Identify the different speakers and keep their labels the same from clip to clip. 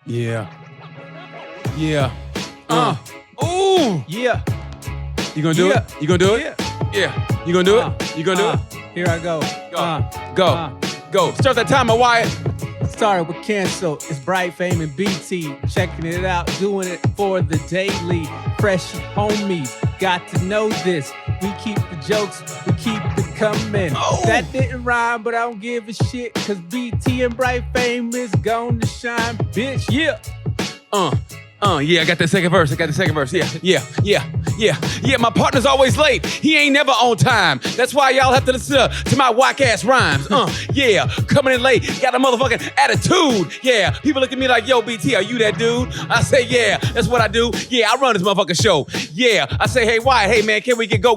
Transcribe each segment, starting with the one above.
Speaker 1: Yeah. Yeah. Ooh.
Speaker 2: Yeah.
Speaker 1: You gonna do it? You gonna do it? Yeah. You gonna do it? You gonna do it?
Speaker 2: Here I go.
Speaker 1: Go. Start that timer, Wyatt.
Speaker 2: Started with cancel. It's Bright Fame and BT. Checking it out, doing it for the daily. Fresh homies, got to know this. We keep the jokes, we keep it coming.
Speaker 1: Oh.
Speaker 2: That didn't rhyme, but I don't give a shit. Cause BT and Bright Fame is gonna shine, bitch. Yeah.
Speaker 1: Yeah, I got the second verse. Yeah, my partner's always late. He ain't never on time. That's why y'all have to listen to my whack-ass rhymes. Yeah, coming in late, got a motherfucking attitude. Yeah, people look at me like, yo, BT, are you that dude? I say, yeah, that's what I do. Yeah, I run this motherfucking show. Yeah, I say, hey, Wyatt, hey, man, can we get go?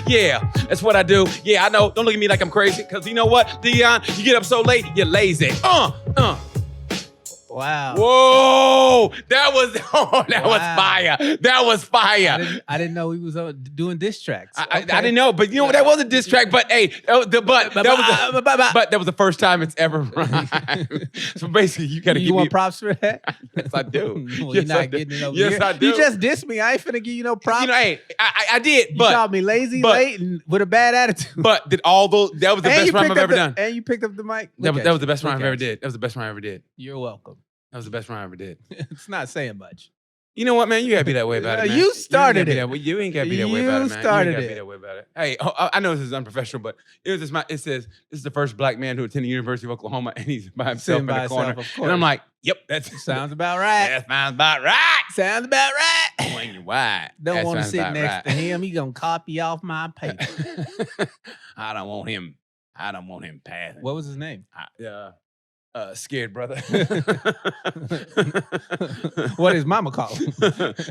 Speaker 1: Yeah, that's what I do. Yeah, I know. Don't look at me like I'm crazy, because you know what, Deon? You get up so late, you're lazy.
Speaker 2: Wow.
Speaker 1: Whoa! That was fire. That was fire.
Speaker 2: I didn't know he was doing diss tracks.
Speaker 1: I didn't know, but you know that was a diss track. But hey, that was the first time it's ever rhymed. So basically, you gotta give me.
Speaker 2: You want props for that?
Speaker 1: Yes, I do.
Speaker 2: Well, you're not getting it over
Speaker 1: here.
Speaker 2: Yes,
Speaker 1: I do.
Speaker 2: You just dissed me. I ain't finna give you no props.
Speaker 1: You know, hey, I did, but
Speaker 2: you called me lazy, late, and with a bad attitude.
Speaker 1: But did all those? That was the best rhyme I've ever done.
Speaker 2: And you picked up the mic.
Speaker 1: That was the best rhyme I ever did. That was the best rhyme I ever did.
Speaker 2: You're welcome.
Speaker 1: That was the best rhyme I ever did.
Speaker 2: It's not saying much.
Speaker 1: You know what, man? You gotta be that way about it, man.
Speaker 2: You started it.
Speaker 1: You ain't gotta be that way about it, man.
Speaker 2: You started
Speaker 1: gotta be that way about it. Hey, I know this is unprofessional, but it says this is the first black man who attended the University of Oklahoma, and he's by himself in the corner. And I'm like, yep, that
Speaker 2: sounds about right.
Speaker 1: That sounds about right.
Speaker 2: Sounds about right.
Speaker 1: When you're white,
Speaker 2: don't want to sit next to him. He gonna copy off my paper.
Speaker 1: I don't want him passing.
Speaker 2: What was his name?
Speaker 1: Scared brother.
Speaker 2: What is mama call him?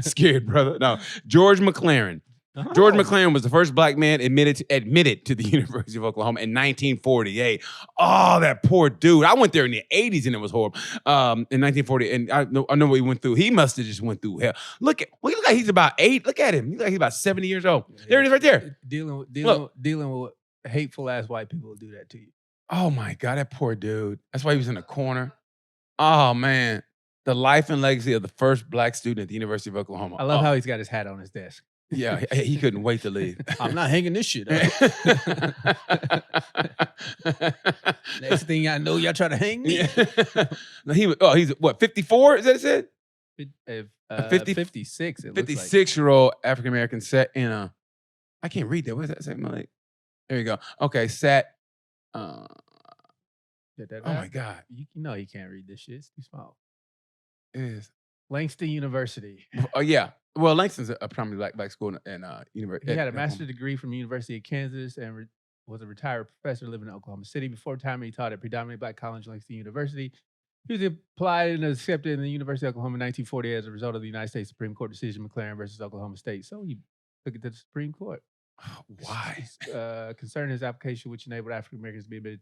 Speaker 1: Scared brother. No, George McLaren. Oh. George McLaren was the first black man admitted to the University of Oklahoma in 1948. Oh, that poor dude. I went there in the 80s and it was horrible. In 1940, and I know what he went through. He must have just went through hell. Look like he's about 8. Look at him. He looks like he's about 70 years old. Yeah. There it is right there.
Speaker 2: Dealing with hateful ass white people who do that to you.
Speaker 1: Oh my God, that poor dude. That's why he was in the corner. Oh man. The life and legacy of the first black student at the University of Oklahoma.
Speaker 2: I love how he's got his hat on his desk.
Speaker 1: Yeah, he couldn't wait to leave.
Speaker 2: I'm not hanging this shit up. Next thing I know, y'all try to hang me.
Speaker 1: Yeah. No, he's what, 54? Is that it said?
Speaker 2: 56.
Speaker 1: 56-year-old African-American sat in I can't read that. What does that say? Like, there you go. Okay, sat. Oh my God!
Speaker 2: You know he can't read this shit. It's too small.
Speaker 1: It is
Speaker 2: Langston University.
Speaker 1: Oh yeah. Well, Langston's a prominently black school and university.
Speaker 2: He had a master's degree from the University of Kansas and was a retired professor living in Oklahoma City. Before retirement, he taught at predominantly black college, Langston University. He was applied and accepted in the University of Oklahoma in 1940 as a result of the United States Supreme Court decision McLaren versus Oklahoma State. So he took it to the Supreme Court.
Speaker 1: Why?
Speaker 2: Concerning his application, which enabled African Americans to be able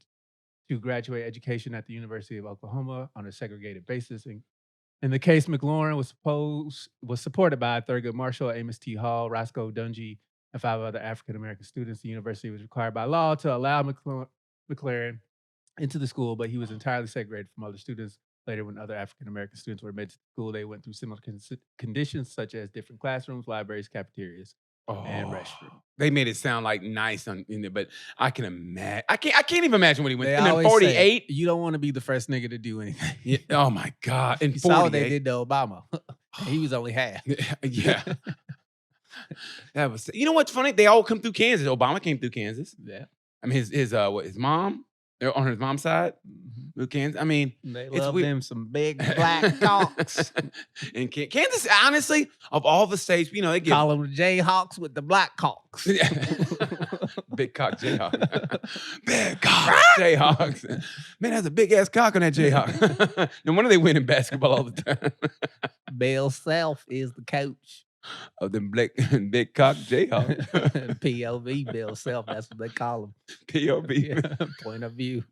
Speaker 2: to graduate education at the University of Oklahoma on a segregated basis. In the case, McLaurin was supported by Thurgood Marshall, Amos T. Hall, Roscoe Dungy, and 5 other African American students. The university was required by law to allow McLaren into the school, but he was entirely segregated from other students. Later, when other African American students were admitted to the school, they went through similar conditions, such as different classrooms, libraries, cafeterias. And restroom.
Speaker 1: They made it sound like nice in there, but I can imagine. I can't even imagine what he went
Speaker 2: through.
Speaker 1: And then 48.
Speaker 2: You don't want to be the first nigga to do anything.
Speaker 1: Yeah. Oh my God! In 48,
Speaker 2: saw what they did to Obama. He was only half.
Speaker 1: Yeah. That was. You know what's funny? They all come through Kansas. Obama came through Kansas.
Speaker 2: Yeah.
Speaker 1: I mean, his mom. They're on his mom's side. Kansas. I mean,
Speaker 2: they love them some big black cocks.
Speaker 1: And Kansas, honestly, of all the states, you know, they
Speaker 2: call them the Jayhawks with the black cocks.
Speaker 1: Big cock Jayhawk. Big cock Jayhawks. Man, that's a big ass cock on that Jayhawk. No wonder they win in basketball all the time.
Speaker 2: Bill Self is the coach.
Speaker 1: Of them big cock Jayhawk.
Speaker 2: POV, Bill Self, that's what they call him.
Speaker 1: POV.
Speaker 2: Yeah, point of view.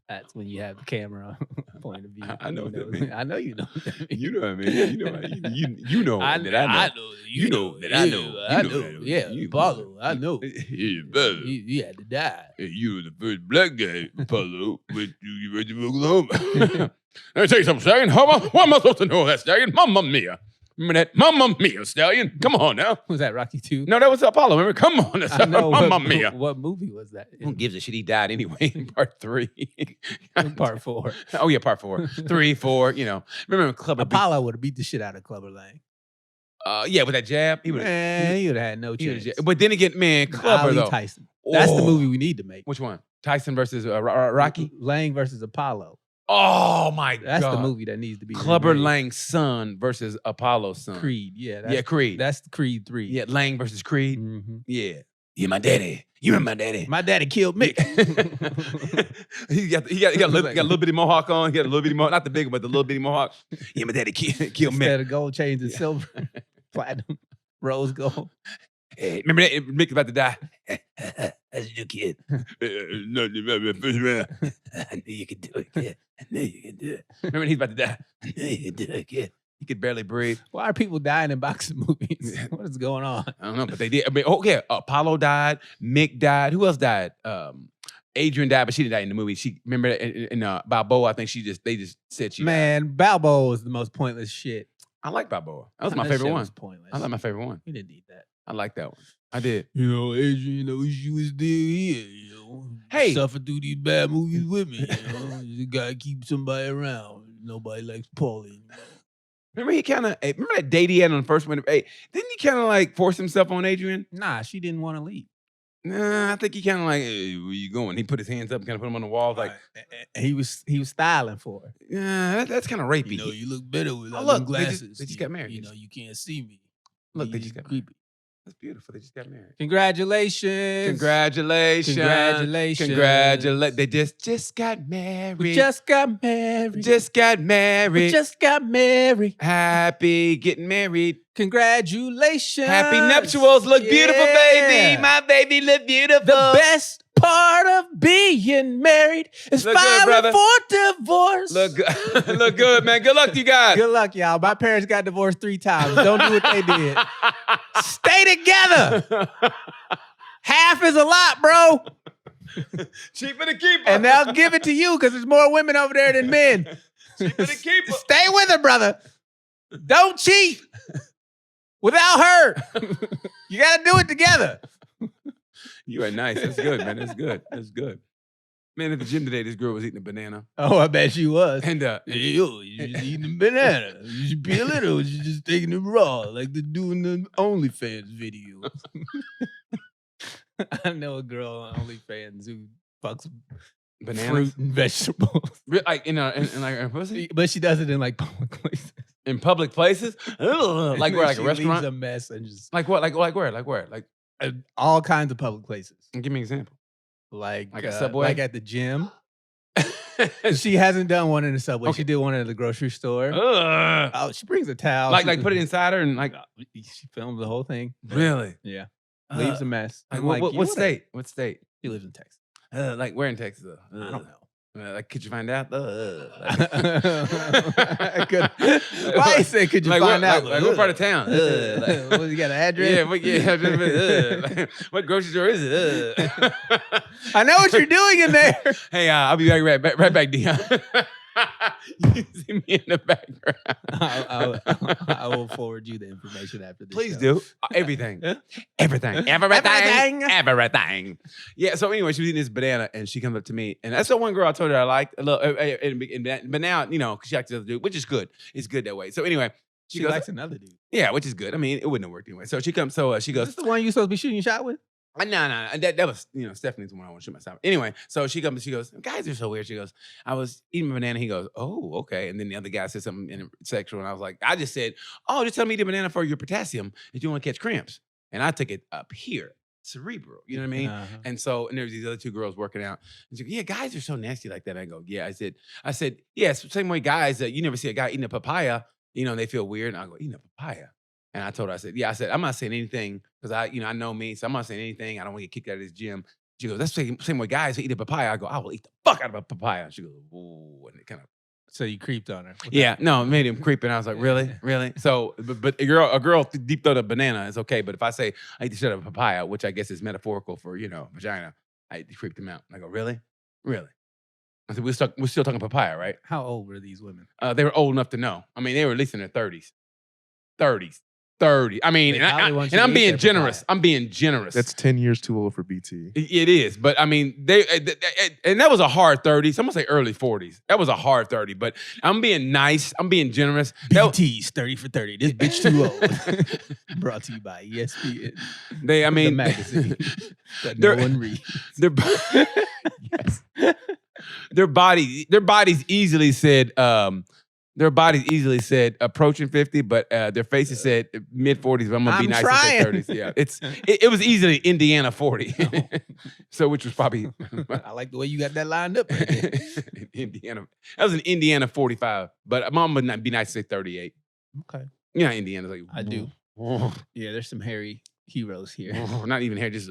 Speaker 2: That's when you have the camera point of view.
Speaker 1: I know what that means.
Speaker 2: I know you know what that means.
Speaker 1: You know what I mean. You know
Speaker 2: I
Speaker 1: that I know.
Speaker 2: I know. You know that I know. I know. Yeah, Apollo. I know.
Speaker 1: Yeah, Apollo.
Speaker 2: You had to die.
Speaker 1: You were the first black guy, Apollo, went to University of Oklahoma. Let me tell you something, Stallion. What am I supposed to know that, Stallion? Mamma mia. Remember that? Mamma mia, Stallion. Come on now.
Speaker 2: Was that Rocky 2?
Speaker 1: No, that was Apollo. Remember? Come on.
Speaker 2: I know.
Speaker 1: Mamma mia.
Speaker 2: What movie was that?
Speaker 1: Who gives a shit? He died anyway in part 3.
Speaker 2: Part 4.
Speaker 1: Oh, yeah, part 4. 3, 4, you know. Remember when Clubber
Speaker 2: Apollo would have beat the shit out of Clubber Lang.
Speaker 1: yeah, with that jab. He would have
Speaker 2: had no chance.
Speaker 1: But then again, man, Clubber,
Speaker 2: Ali
Speaker 1: though.
Speaker 2: Tyson. That's the movie we need to make.
Speaker 1: Which one? Tyson versus Rocky?
Speaker 2: Lang versus Apollo.
Speaker 1: Oh, my God.
Speaker 2: That's the movie that needs to be
Speaker 1: Clubber
Speaker 2: remade.
Speaker 1: Lang's son versus Apollo's son.
Speaker 2: Creed, yeah.
Speaker 1: Yeah, Creed.
Speaker 2: That's Creed 3.
Speaker 1: Yeah, Lang versus Creed.
Speaker 2: Mm-hmm.
Speaker 1: Yeah. You're my daddy. You're my daddy.
Speaker 2: My daddy killed Mick.
Speaker 1: he got a little bitty mohawk on. He got a little bitty mohawk. Not the big one, but the little bitty mohawk. Yeah, my daddy killed Mick.
Speaker 2: Instead of gold chains and silver, platinum, rose gold.
Speaker 1: Hey, remember that? Mick about to die. How's your kid? First round. I knew you could do it, kid. I knew you could do it. Remember when he's about to die? I knew you could do it, kid. He could barely breathe.
Speaker 2: Why are people dying in boxing movies? What is going on?
Speaker 1: I don't know, but they did. I mean, oh yeah, Apollo died. Mick died. Who else died? Adrian died, but she didn't die in the movie. She remember in Balboa. I think they just said she.
Speaker 2: Man, Balboa was the most pointless shit.
Speaker 1: I like Balboa. That was my favorite one.
Speaker 2: Was pointless.
Speaker 1: I like my favorite one.
Speaker 2: We didn't need that.
Speaker 1: I like that one. I did.
Speaker 2: You know, Adrian, I wish you was still here. You know,
Speaker 1: hey,
Speaker 2: suffer through these bad movies with me. You know, you gotta keep somebody around. Nobody likes Paulie.
Speaker 1: Remember he kind of remember that date he had on the first one. Hey, didn't he kind of like force himself on Adrian?
Speaker 2: Nah, she didn't want to leave.
Speaker 1: Nah, I think he kind of like, hey, where you going? He put his hands up, and kind of put him on the wall, like
Speaker 2: he was styling for her.
Speaker 1: Yeah, that's kind of rapey.
Speaker 2: You know, you look better without them glasses.
Speaker 1: They just got married.
Speaker 2: You know, you can't see me.
Speaker 1: Look, they just got married. That's beautiful. They just got married.
Speaker 2: Congratulations.
Speaker 1: Congratulations.
Speaker 2: Congratulations.
Speaker 1: Congratulations. They just got married.
Speaker 2: We just got married.
Speaker 1: Just got married.
Speaker 2: We just got married.
Speaker 1: Happy getting married.
Speaker 2: Congratulations.
Speaker 1: Happy nuptials. Look beautiful, baby. My baby look beautiful.
Speaker 2: The best part of being married is filing for divorce.
Speaker 1: Look good. Look good, man. Good luck to you guys.
Speaker 2: Good luck, y'all. My parents got divorced 3 times. Don't do what they did. Stay together. Half is a lot, bro.
Speaker 1: Cheaper to keep her.
Speaker 2: And they'll give it to you because there's more women over there than men.
Speaker 1: Cheaper to keep her.
Speaker 2: Stay with her, brother. Don't cheat without her. You got to do it together.
Speaker 1: You are nice. That's good, man. That's good. That's good. Man, at the gym today, this girl was eating a banana.
Speaker 2: Oh, I bet she was.
Speaker 1: And
Speaker 2: yo, you just eating a banana. You should peel it or you just taking it raw, like they're doing the OnlyFans video. I know a girl on OnlyFans who fucks
Speaker 1: bananas,
Speaker 2: fruit and vegetables.
Speaker 1: Like in like pussy?
Speaker 2: But she does it in like public places.
Speaker 1: In public places? Ugh. Like where? Like a restaurant?
Speaker 2: Leaves a mess and just
Speaker 1: like what? Like where? Like where? Like
Speaker 2: all kinds of public places.
Speaker 1: Give me an example.
Speaker 2: Like
Speaker 1: a Subway?
Speaker 2: Like at the gym. She hasn't done one in the Subway. Okay. She did one at the grocery store. Oh, she brings a towel.
Speaker 1: Like put it inside her and like
Speaker 2: she films the whole thing.
Speaker 1: Really?
Speaker 2: Yeah. Leaves a mess.
Speaker 1: Like, what state? What state?
Speaker 2: She lives in Texas.
Speaker 1: Like where in Texas? Though?
Speaker 2: I don't know.
Speaker 1: Like, could you find out?
Speaker 2: Why you say could you find out?
Speaker 1: Like what part of town?
Speaker 2: What, you got an address?
Speaker 1: Yeah, what grocery store is it?
Speaker 2: I know what you're doing in there.
Speaker 1: Hey, I'll be right back, Deon. You see me in the background.
Speaker 2: I will forward you the information after this.
Speaker 1: Please
Speaker 2: show.
Speaker 1: do. Everything. Everything. Yeah, so anyway, she was eating this banana and she comes up to me. And that's the one girl I told her I liked. But now, you know, because she likes the other dude, which is good. It's good that way. So anyway,
Speaker 2: she goes, likes another dude.
Speaker 1: Yeah, which is good. I mean, it wouldn't have worked anyway. So she comes, she goes.
Speaker 2: Is this the one you supposed to be shooting your shot with?
Speaker 1: No. That was, you know, Stephanie's the one I want to shoot myself. Anyway, so she comes, she goes, guys are so weird. She goes, I was eating a banana. He goes, oh, okay. And then the other guy said something sexual. And I was like, I just said, oh, just tell me to eat a banana for your potassium if you want to catch cramps. And I took it up here, cerebral. You know what I mean?
Speaker 2: Uh-huh.
Speaker 1: And so, and there was these other 2 girls working out. And she goes, yeah, guys are so nasty like that. I go, yeah. I said, yeah, it's the same way guys, you never see a guy eating a papaya, you know, and they feel weird. And I go, eating a papaya. And I told her, I said, I'm not saying anything because I know me, so I'm not saying anything. I don't want to get kicked out of this gym. She goes, that's the same way guys eat a papaya. I go, I will eat the fuck out of a papaya. She goes, ooh, and it kind of.
Speaker 2: So you creeped on her.
Speaker 1: Yeah, no, it made him creep, and I was like, really? So, but a girl deep throat a banana is okay, but if I say I eat the shit out of a papaya, which I guess is metaphorical for, you know, vagina, I creeped him out. I go, really? I said, we're still talking papaya, right?
Speaker 2: How old were these women?
Speaker 1: They were old enough to know. I mean, they were at least in their 30s. 30. I mean,
Speaker 2: They
Speaker 1: and,
Speaker 2: probably want you
Speaker 1: and
Speaker 2: to
Speaker 1: I'm
Speaker 2: eat
Speaker 1: being
Speaker 2: their
Speaker 1: generous.
Speaker 2: papaya.
Speaker 1: I'm being generous.
Speaker 3: That's 10 years too old for BT.
Speaker 1: It is, but I mean, and that was a hard 30. Some would say early 40s. That was a hard 30, but I'm being nice. I'm being generous.
Speaker 2: BT's 30 for 30. This bitch too old. Brought to you by ESPN.
Speaker 1: I mean,
Speaker 2: the magazine that
Speaker 1: they're-
Speaker 2: no one reads.
Speaker 1: Yes. Their bodies easily said approaching 50, but their faces said mid 40s. But I'm gonna be
Speaker 2: I'm
Speaker 1: nice
Speaker 2: trying.
Speaker 1: and say 30s. Yeah, it was easily Indiana 40, so which was probably
Speaker 2: I like the way you got that lined up. Right there.
Speaker 1: Indiana. That was an Indiana 45, but mom would not be nice to say 38.
Speaker 2: Okay.
Speaker 1: You know, Indiana's like
Speaker 2: I do. Yeah, there's some hairy heroes here.
Speaker 1: not even here, just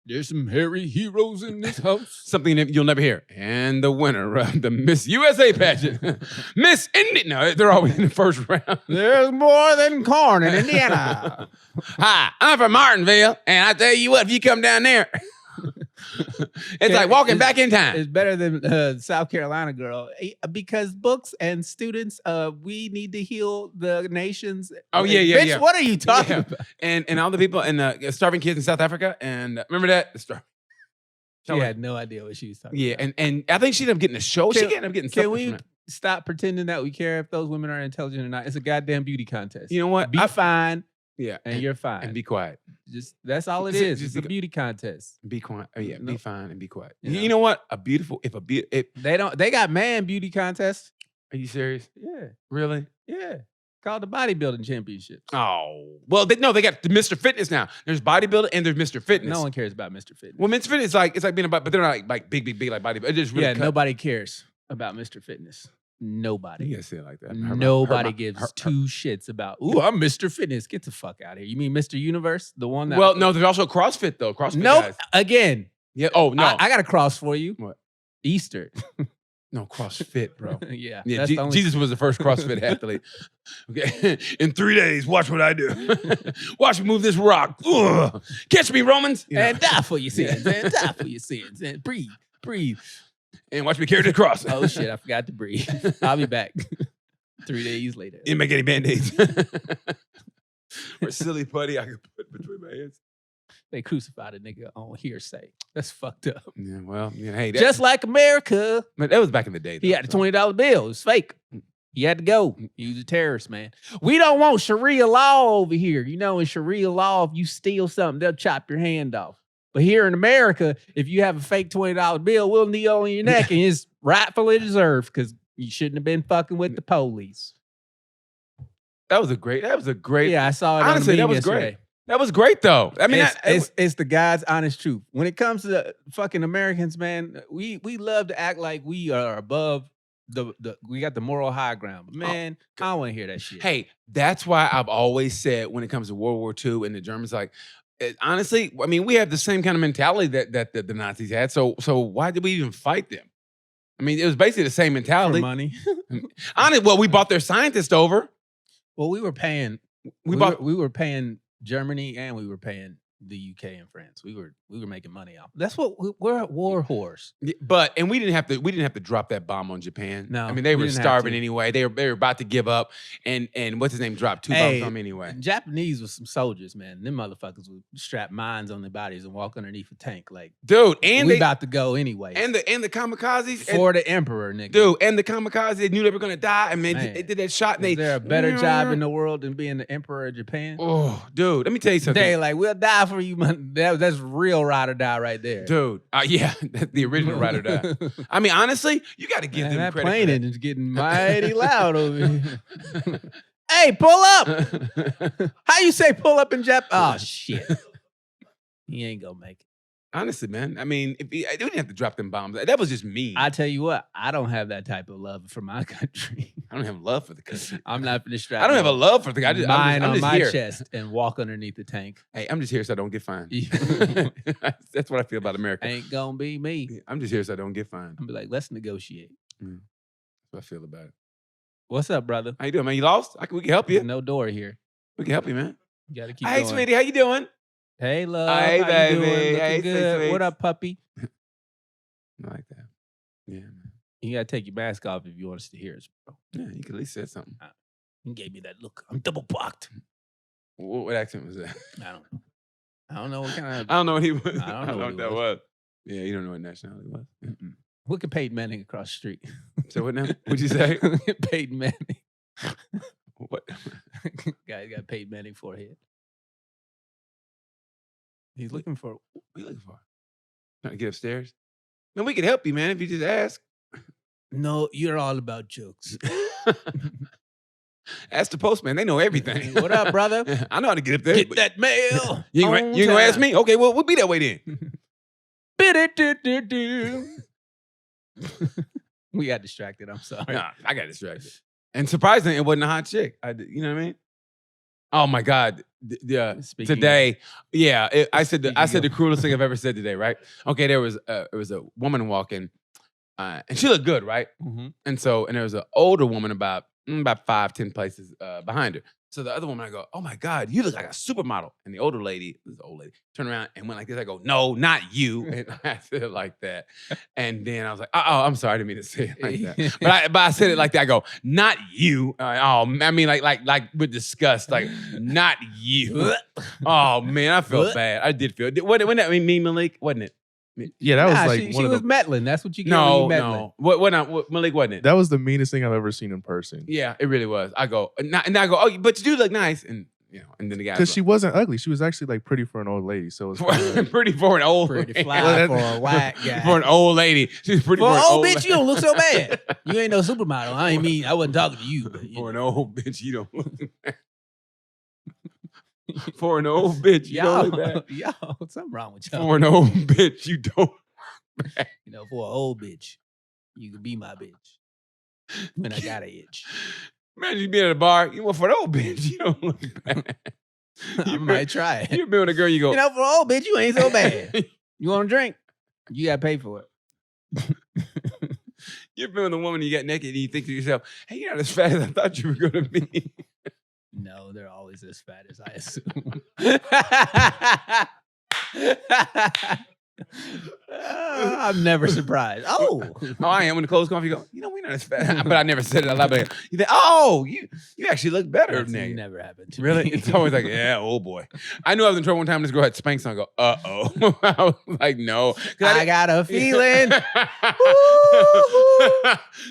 Speaker 2: There's some hairy heroes in this house.
Speaker 1: something that you'll never hear. And the winner of the Miss USA pageant, Miss Indy. No, they're always in the first round.
Speaker 2: There's more than corn in Indiana.
Speaker 1: Hi, I'm from Martinville, and I tell you what, if you come down there, it's like walking back in time.
Speaker 2: It's better than South Carolina girl because books and students, we need to heal the nations.
Speaker 1: Oh, yeah,
Speaker 2: Like,
Speaker 1: yeah,
Speaker 2: bitch,
Speaker 1: yeah.
Speaker 2: what are you talking
Speaker 1: Yeah.
Speaker 2: about?
Speaker 1: And all the people and starving kids in South Africa, and remember that?
Speaker 2: She had no idea what she was talking
Speaker 1: Yeah,
Speaker 2: about.
Speaker 1: and I think she ended up getting a show. She
Speaker 2: Can-
Speaker 1: ended up getting
Speaker 2: Can
Speaker 1: something
Speaker 2: we
Speaker 1: from that.
Speaker 2: stop pretending that we care if those women are intelligent or not? It's a goddamn beauty contest.
Speaker 1: You know what?
Speaker 2: Be fine,
Speaker 1: Yeah,
Speaker 2: and you're fine.
Speaker 1: and be quiet.
Speaker 2: Just that's all it
Speaker 1: Just-
Speaker 2: is.
Speaker 1: just
Speaker 2: It's a beauty contest.
Speaker 1: Be quiet. Oh, yeah,
Speaker 2: No.
Speaker 1: be fine and be quiet.
Speaker 2: You know?
Speaker 1: You know what? If
Speaker 2: They got man beauty contests.
Speaker 1: are you serious?
Speaker 2: Yeah,
Speaker 1: Really?
Speaker 2: yeah. Called the bodybuilding championships.
Speaker 1: Oh, well, they got the Mr. Fitness now. There's bodybuilding and there's Mr. Fitness.
Speaker 2: No one cares about Mr. Fitness.
Speaker 1: Well, Mr. Fitness it's like being about, but they're not like big like bodybuilding. It just really
Speaker 2: Yeah,
Speaker 1: cut.
Speaker 2: nobody cares about Mr. Fitness. Nobody.
Speaker 1: You gotta say it like that.
Speaker 2: Nobody gives two shits about. Ooh, I'm Mr. Fitness. Get the fuck out of here. You mean Mr. Universe, the one that?
Speaker 1: Well, no, there's also CrossFit though. CrossFit
Speaker 2: nope.
Speaker 1: guys.
Speaker 2: Again,
Speaker 1: Yeah. Oh no.
Speaker 2: I got a cross for you.
Speaker 1: What?
Speaker 2: Easter.
Speaker 1: No, CrossFit, bro.
Speaker 2: Yeah.
Speaker 1: Yeah,
Speaker 2: that's the only-
Speaker 1: Jesus was the first CrossFit athlete. Okay, in 3 days, watch what I do. Watch me move this rock. Ugh. Catch me, Romans. You know.
Speaker 2: And die for your sins. And die for your sins. And breathe.
Speaker 1: And watch me carry the cross.
Speaker 2: Oh shit, I forgot to breathe. I'll be back 3 days later.
Speaker 1: Didn't make any band-aids. Or silly putty I could put between my hands.
Speaker 2: They crucified a nigga on hearsay. That's fucked up.
Speaker 1: Yeah, well, yeah, hey,
Speaker 2: Just like America.
Speaker 1: but that was back in the day.
Speaker 2: He
Speaker 1: though,
Speaker 2: had a
Speaker 1: so.
Speaker 2: $20 bill. It was fake. He had to go. He was a terrorist, man. We don't want Sharia law over here. You know, in Sharia law, if you steal something, they'll chop your hand off. But here in America, if you have a fake $20 bill, we'll kneel on your neck and it's rightfully deserved because you shouldn't have been fucking with the police.
Speaker 1: That was a great.
Speaker 2: Yeah, I saw it.
Speaker 1: Honestly,
Speaker 2: on the
Speaker 1: that
Speaker 2: meme
Speaker 1: was
Speaker 2: yesterday.
Speaker 1: great. That was great though. I mean,
Speaker 2: it's the God's honest truth. When it comes to the fucking Americans, man, we love to act like we are above we got the moral high ground. But man, I don't want to hear that shit.
Speaker 1: hey, that's why I've always said when it comes to World War II and the Germans, like honestly, I mean, we have the same kind of mentality that the Nazis had. So why did we even fight them? I mean, it was basically the same
Speaker 2: for
Speaker 1: mentality.
Speaker 2: money.
Speaker 1: Honestly, well, we bought their scientists over.
Speaker 2: Well, we were paying. We were paying Germany and we were paying the UK and France. We were making money off. That's what we're at war whores.
Speaker 1: And we didn't have to drop that bomb on Japan.
Speaker 2: No,
Speaker 1: I mean they
Speaker 2: we
Speaker 1: were
Speaker 2: didn't have
Speaker 1: starving
Speaker 2: to.
Speaker 1: anyway. They were about to give up, and what's his name dropped 2 bombs on them anyway.
Speaker 2: Japanese was some soldiers, man. Them motherfuckers would strap mines on their bodies and walk underneath a tank. Like,
Speaker 1: Dude, and
Speaker 2: we
Speaker 1: they
Speaker 2: about to go anyway.
Speaker 1: and the kamikazes
Speaker 2: For the emperor, nigga.
Speaker 1: dude, and the kamikazes, they knew they were gonna die. I mean,
Speaker 2: Man.
Speaker 1: they did that shot. And
Speaker 2: Is
Speaker 1: they
Speaker 2: there a better job in the world than being the emperor of Japan?
Speaker 1: Oh, dude, let me tell you something.
Speaker 2: They like, we'll die for you, man. That's real ride or die right there.
Speaker 1: Dude, yeah, that's the original ride or die. I mean, honestly, you got to give
Speaker 2: Man,
Speaker 1: them
Speaker 2: that
Speaker 1: credit.
Speaker 2: plane
Speaker 1: for
Speaker 2: engine's getting mighty loud over here. Hey, pull up.
Speaker 1: that.
Speaker 2: How you say pull up in Japan? Oh, shit. He ain't gonna make it.
Speaker 1: Honestly, man, I mean, they didn't have to drop them bombs. That was just mean.
Speaker 2: I tell you what, I don't have that type of love for my country.
Speaker 1: I don't have love for the country.
Speaker 2: I'm not for the strap.
Speaker 1: I don't have a love for the country.
Speaker 2: mine
Speaker 1: I'm
Speaker 2: on
Speaker 1: just
Speaker 2: my
Speaker 1: here.
Speaker 2: chest and walk underneath the tank.
Speaker 1: Hey, I'm just here so I don't get fined.
Speaker 2: Yeah.
Speaker 1: That's what I feel about America.
Speaker 2: Ain't gonna be me.
Speaker 1: I'm just here so I don't get fined.
Speaker 2: I'm be like, let's negotiate.
Speaker 1: That's what I feel about it.
Speaker 2: What's up, brother?
Speaker 1: How you doing, man? You lost? We can help you.
Speaker 2: There's no door here.
Speaker 1: We can help you, man.
Speaker 2: You gotta keep
Speaker 1: Hey,
Speaker 2: going.
Speaker 1: sweetie, how you doing?
Speaker 2: Hey, love.
Speaker 1: Hey,
Speaker 2: how
Speaker 1: baby.
Speaker 2: you doing? Looking
Speaker 1: Hey,
Speaker 2: good.
Speaker 1: sweet.
Speaker 2: What up, puppy?
Speaker 1: I like that. Yeah, man.
Speaker 2: You gotta take your mask off if you want us to hear us, bro.
Speaker 1: Yeah, you could at least say something.
Speaker 2: You gave me that look. I'm double blocked.
Speaker 1: What accent was that?
Speaker 2: I don't know. I don't know what kind of.
Speaker 1: I don't know what he was.
Speaker 2: I don't know
Speaker 1: what
Speaker 2: what
Speaker 1: that
Speaker 2: he
Speaker 1: was. Yeah, you don't know what nationality was.
Speaker 2: Mm-mm. Look at Peyton Manning across the street.
Speaker 1: So what now? What'd you say?
Speaker 2: Look at Peyton Manning.
Speaker 1: What?
Speaker 2: Guy got Peyton Manning forehead. He's looking for.
Speaker 1: What are you looking for? Trying to get upstairs? Man, we could help you, man, if you just ask.
Speaker 2: No, you're all about jokes.
Speaker 1: Ask the postman. They know everything.
Speaker 2: What up, brother?
Speaker 1: I know how to get up there.
Speaker 2: Get
Speaker 1: but
Speaker 2: that mail.
Speaker 1: You
Speaker 2: on
Speaker 1: ain't gonna ask
Speaker 2: time.
Speaker 1: me? Okay, well, we'll be that way then.
Speaker 2: We got distracted. I'm sorry.
Speaker 1: Nah, I got distracted. And surprisingly, it wasn't a hot chick. You know what I mean? Oh my God.
Speaker 2: Speaking
Speaker 1: Today, I said the
Speaker 2: Speaking of-
Speaker 1: cruelest thing I've ever said today, right? Okay, there was a woman walking, and she looked good, right?
Speaker 2: Mhm.
Speaker 1: And there was an older woman about 5-10 places behind her. So the other woman, I go, oh my God, you look like a supermodel. And the older lady, this old lady, turned around and went like this. I go, no, not you. And I said it like that. And then I was like, oh, I'm sorry, I didn't mean to say it like that. But I said it like that. I go, not you. I mean, like with disgust, like, not you. Oh man, I felt bad. I did feel. Wasn't that me, Malik? Wasn't it?
Speaker 3: Yeah, that was like
Speaker 2: she
Speaker 3: one of
Speaker 2: was
Speaker 3: the.
Speaker 2: meddling. That's what you get when you
Speaker 1: No,
Speaker 2: meddling.
Speaker 1: no. What Malik wasn't it?
Speaker 3: That was the meanest thing I've ever seen in person.
Speaker 1: Yeah, it really was. I go, and I go, oh, but you do look nice, and and then the guy
Speaker 3: Because she wasn't ugly. She was actually like pretty for an old lady. So it's
Speaker 1: pretty for an old
Speaker 2: Pretty
Speaker 1: lady.
Speaker 2: fly for a white guy.
Speaker 1: For an old lady, she's pretty
Speaker 2: For
Speaker 1: for
Speaker 2: an
Speaker 1: an
Speaker 2: old bitch, you don't look so
Speaker 1: lady.
Speaker 2: bad. You ain't no supermodel. I wasn't talking to you. But,
Speaker 1: For an old bitch, you don't look bad. For an old bitch, you don't look bad.
Speaker 2: Y'all, something wrong with y'all.
Speaker 1: For an old bitch, you don't.
Speaker 2: You know, for an old bitch, you can be my bitch when I got an itch.
Speaker 1: Imagine you being at a bar. You want for an old bitch, you don't look bad.
Speaker 2: I might try it.
Speaker 1: You've been with a girl, you go.
Speaker 2: You know, for an old bitch, you ain't so bad. You want a drink? You got to pay for it.
Speaker 1: You've been with a woman, you get naked, and you think to yourself, "Hey, you're not as fat as I thought you were going to be."
Speaker 2: No, they're always as fat as I assume. I'm never surprised. Oh,
Speaker 1: I am. When the clothes come off, you go, we're not as fat. But I never said it out loud. But you think, oh, you actually look better
Speaker 2: that's
Speaker 1: than that.
Speaker 2: never happened to
Speaker 1: Really?
Speaker 2: me.
Speaker 1: It's always like, yeah, oh boy. I knew I was in trouble one time. This girl had Spanx on. I go, uh-oh. I was like, no. 'Cause
Speaker 2: I got a feeling
Speaker 1: that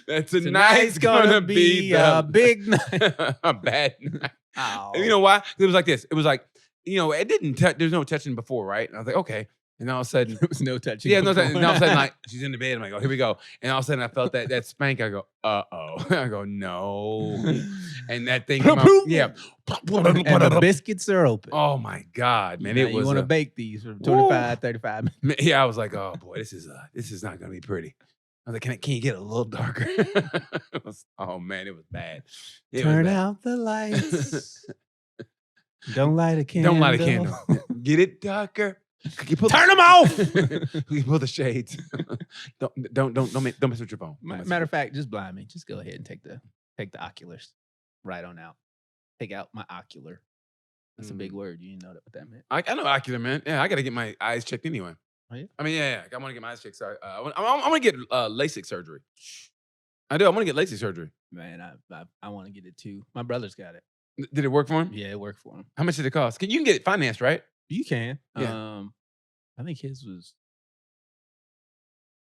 Speaker 1: tonight's
Speaker 2: tonight's
Speaker 1: gonna be
Speaker 2: a big night.
Speaker 1: a bad night.
Speaker 2: Oh.
Speaker 1: You know why? 'Cause it was like this. It was like, it didn't touch. There's no touching before, right? And I was like, okay. And all of a sudden,
Speaker 2: There was no touching.
Speaker 1: yeah, no,
Speaker 2: before.
Speaker 1: and all of a sudden, like, she's in the bed. I'm like, oh, here we go. And all of a sudden, I felt that spank. I go, uh-oh. I go, no. And that thing came out. Yeah.
Speaker 2: And the biscuits are open.
Speaker 1: Oh, my God, man.
Speaker 2: Now
Speaker 1: It was
Speaker 2: you want to
Speaker 1: a-
Speaker 2: bake these for 25, 35 minutes.
Speaker 1: Yeah, I was like, oh, boy, this is not going to be pretty. I was like, can you get a little darker? Oh, man, it was bad. It was
Speaker 2: Turn
Speaker 1: bad.
Speaker 2: out the lights. Don't light a candle.
Speaker 1: Don't light a candle. Get it darker.
Speaker 2: Turn them off.
Speaker 1: You pull the shades. don't mess with your phone. Don't mess
Speaker 2: Matter of fact, just blind me. Just go ahead and take the oculars right on out. Take out my ocular. That's a big word. You didn't know what that meant.
Speaker 1: I know ocular, man. Yeah, I got to get my eyes checked anyway.
Speaker 2: Oh, yeah?
Speaker 1: I mean, yeah. I want to get my eyes checked. Sorry. I want to get LASIK surgery. I do. I want to get LASIK surgery.
Speaker 2: Man, I want to get it too. My brother's got it.
Speaker 1: Did it work for him?
Speaker 2: Yeah, it worked for him.
Speaker 1: How much did it cost? You can get it financed, right?
Speaker 2: You can.
Speaker 1: Yeah.
Speaker 2: I think his was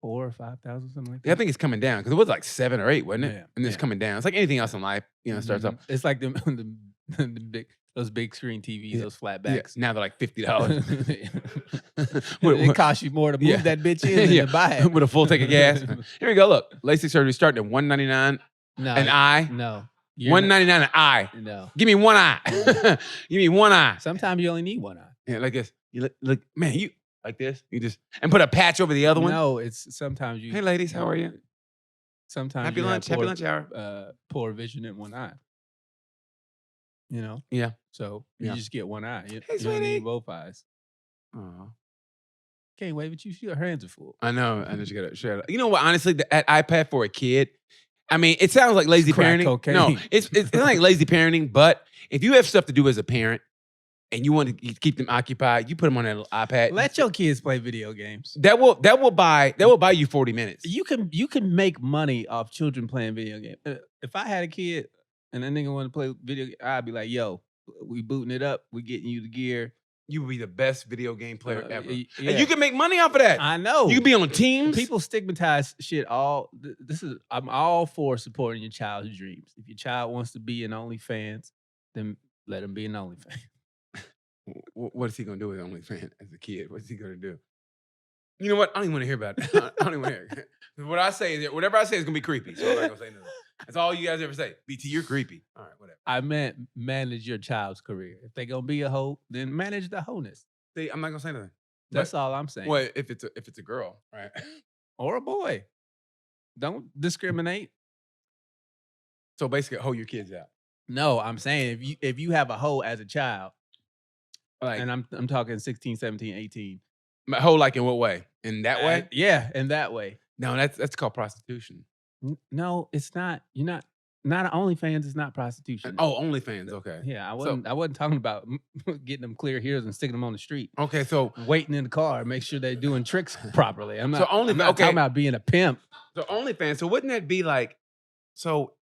Speaker 2: 4,000 or 5,000, something like that.
Speaker 1: Yeah, I think it's coming down because it was like 7 or 8, wasn't it?
Speaker 2: Yeah,
Speaker 1: And it's
Speaker 2: yeah.
Speaker 1: coming down. It's like anything else in life, it starts up.
Speaker 2: It's like the big screen TVs,
Speaker 1: Yeah.
Speaker 2: those flat
Speaker 1: Yeah,
Speaker 2: backs.
Speaker 1: now they're like $50.
Speaker 2: It costs you more to move
Speaker 1: Yeah.
Speaker 2: that bitch in than
Speaker 1: Yeah.
Speaker 2: to buy it.
Speaker 1: With a full tank of gas. Here we go. Look, LASIK surgery starting at $199
Speaker 2: No,
Speaker 1: an eye.
Speaker 2: No. You're
Speaker 1: $199 an eye.
Speaker 2: No.
Speaker 1: Give me one eye. Give me one eye.
Speaker 2: Sometimes you only need one eye.
Speaker 1: Yeah, like this. You look, man. You like this. You just and put a patch over the other one.
Speaker 2: No, it's sometimes you.
Speaker 1: Hey, ladies, how are you?
Speaker 2: Sometimes
Speaker 1: Happy
Speaker 2: you have
Speaker 1: lunch. Happy lunch hour.
Speaker 2: poor vision in one eye. You know.
Speaker 1: Yeah.
Speaker 2: So you
Speaker 1: Yeah.
Speaker 2: just get one eye. You
Speaker 1: Hey,
Speaker 2: don't
Speaker 1: sweetie.
Speaker 2: need both eyes.
Speaker 1: Aw.
Speaker 2: Can't wave at you. Your hands are full.
Speaker 1: I know. I know you gotta share. You know what? Honestly, that iPad for a kid. I mean, it sounds like lazy
Speaker 2: Crack
Speaker 1: parenting.
Speaker 2: cocaine.
Speaker 1: No, it's not like lazy parenting. But if you have stuff to do as a parent, and you want to keep them occupied, you put them on that little iPad.
Speaker 2: Let your kids play video games.
Speaker 1: That will buy you 40 minutes.
Speaker 2: You can make money off children playing video games. If I had a kid and that nigga want to play video, I'd be like, yo, we booting it up. We getting you the gear.
Speaker 1: You would be the best video game player ever.
Speaker 2: Yeah.
Speaker 1: And you can make money off of that.
Speaker 2: I know.
Speaker 1: You can be on teams.
Speaker 2: People stigmatize shit all. I'm all for supporting your child's dreams. If your child wants to be an OnlyFans, then let him be an OnlyFans.
Speaker 1: What is he gonna do with OnlyFans as a kid? What's he gonna do? You know what? I don't even want to hear about it. I don't even want to hear it. Whatever I say is gonna be creepy. So I'm not gonna say nothing. That's all you guys ever say. BT, you're creepy. All right, whatever.
Speaker 2: I meant manage your child's career. If they gonna be a hoe, then manage the wholeness.
Speaker 1: See, I'm not gonna say nothing.
Speaker 2: That's all I'm saying.
Speaker 1: Well, if it's a girl, right?
Speaker 2: Or a boy. Don't discriminate.
Speaker 1: So basically, hoe your kids out.
Speaker 2: No, I'm saying if you have a hoe as a child,
Speaker 1: Like,
Speaker 2: and I'm talking 16, 17, 18.
Speaker 1: Hoe like in what way? In that way?
Speaker 2: Yeah, in that way.
Speaker 1: No, that's called prostitution.
Speaker 2: No, it's not. You're not an OnlyFans is not prostitution.
Speaker 1: Oh, OnlyFans. Okay.
Speaker 2: Yeah, I wasn't talking about getting them clear heels and sticking them on the street.
Speaker 1: Okay, so
Speaker 2: Waiting in the car, make sure they're doing tricks properly. I'm not
Speaker 1: I'm not
Speaker 2: talking about being a pimp.
Speaker 1: So OnlyFans. So wouldn't that be like? So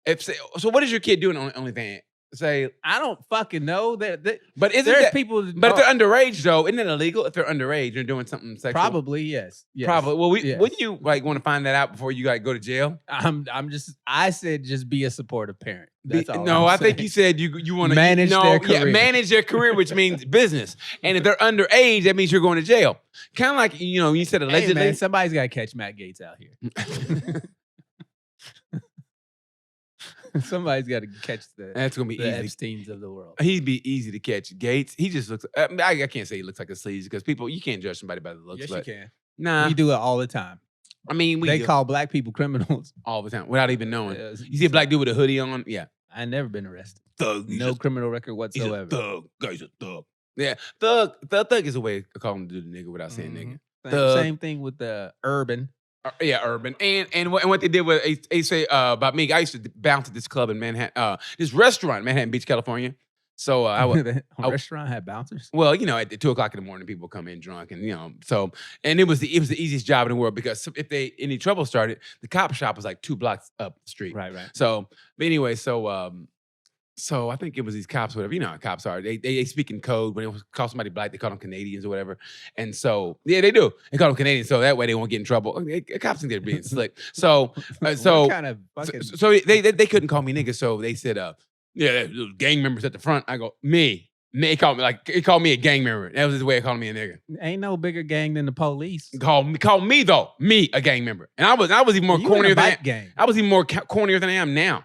Speaker 1: what is your kid doing on OnlyFans? Say,
Speaker 2: I don't fucking know that.
Speaker 1: But isn't
Speaker 2: there's
Speaker 1: that,
Speaker 2: people?
Speaker 1: But if they're underage though, isn't it illegal if they're underage and doing something sexual?
Speaker 2: Probably yes.
Speaker 1: Probably. Well,
Speaker 2: yes.
Speaker 1: Wouldn't you like want to find that out before you like go to jail?
Speaker 2: I said just be a supportive parent. That's all.
Speaker 1: No,
Speaker 2: I
Speaker 1: think you said you want to
Speaker 2: manage their career.
Speaker 1: Yeah, manage their career, which means business. And if they're underage, that means you're going to jail. Kind of like you said allegedly.
Speaker 2: Hey man, somebody's got to catch Matt Gaetz out here. Somebody's got to catch
Speaker 1: That's gonna be
Speaker 2: the
Speaker 1: easy.
Speaker 2: Epsteins of the world.
Speaker 1: He'd be easy to catch. Gaetz, he just looks. I can't say he looks like a sleaze because you can't judge somebody by the looks.
Speaker 2: Yes,
Speaker 1: but
Speaker 2: you can.
Speaker 1: Nah,
Speaker 2: We do it all the time.
Speaker 1: I mean,
Speaker 2: They call black people criminals.
Speaker 1: all the time without even knowing. You see a black dude with a hoodie on, yeah,
Speaker 2: I never been arrested.
Speaker 1: thug.
Speaker 2: No criminal record
Speaker 1: He's
Speaker 2: whatsoever.
Speaker 1: a thug. Guy's a thug. Yeah, thug. Thug is a way of calling the dude a nigga without saying nigga. Thug.
Speaker 2: Same thing with the urban.
Speaker 1: Yeah, urban. And what they did was they say about me. I used to bounce at this club in Manhattan, this restaurant in Manhattan Beach, California. So I would.
Speaker 2: The restaurant had bouncers.
Speaker 1: Well, at 2:00 in the morning, people come in drunk, and and it was the easiest job in the world because if any trouble started, the cop shop was like 2 blocks up the street.
Speaker 2: Right.
Speaker 1: So, but anyway, so I think it was these cops, whatever. You know how cops are. They speak in code. When they call somebody black, they call them Canadians or whatever. And so, yeah, they do. They call them Canadians, so that way they won't get in trouble. Cops think they're being slick. So,
Speaker 2: What kind of fucking
Speaker 1: so they couldn't call me nigga. So they said, yeah, gang members at the front. I go, me. He called me a gang member. That was his way of calling me a nigga.
Speaker 2: ain't no bigger gang than the police.
Speaker 1: Call me though, me a gang member. And I was even more cornier than
Speaker 2: gang.
Speaker 1: I was even more cornier than I am now.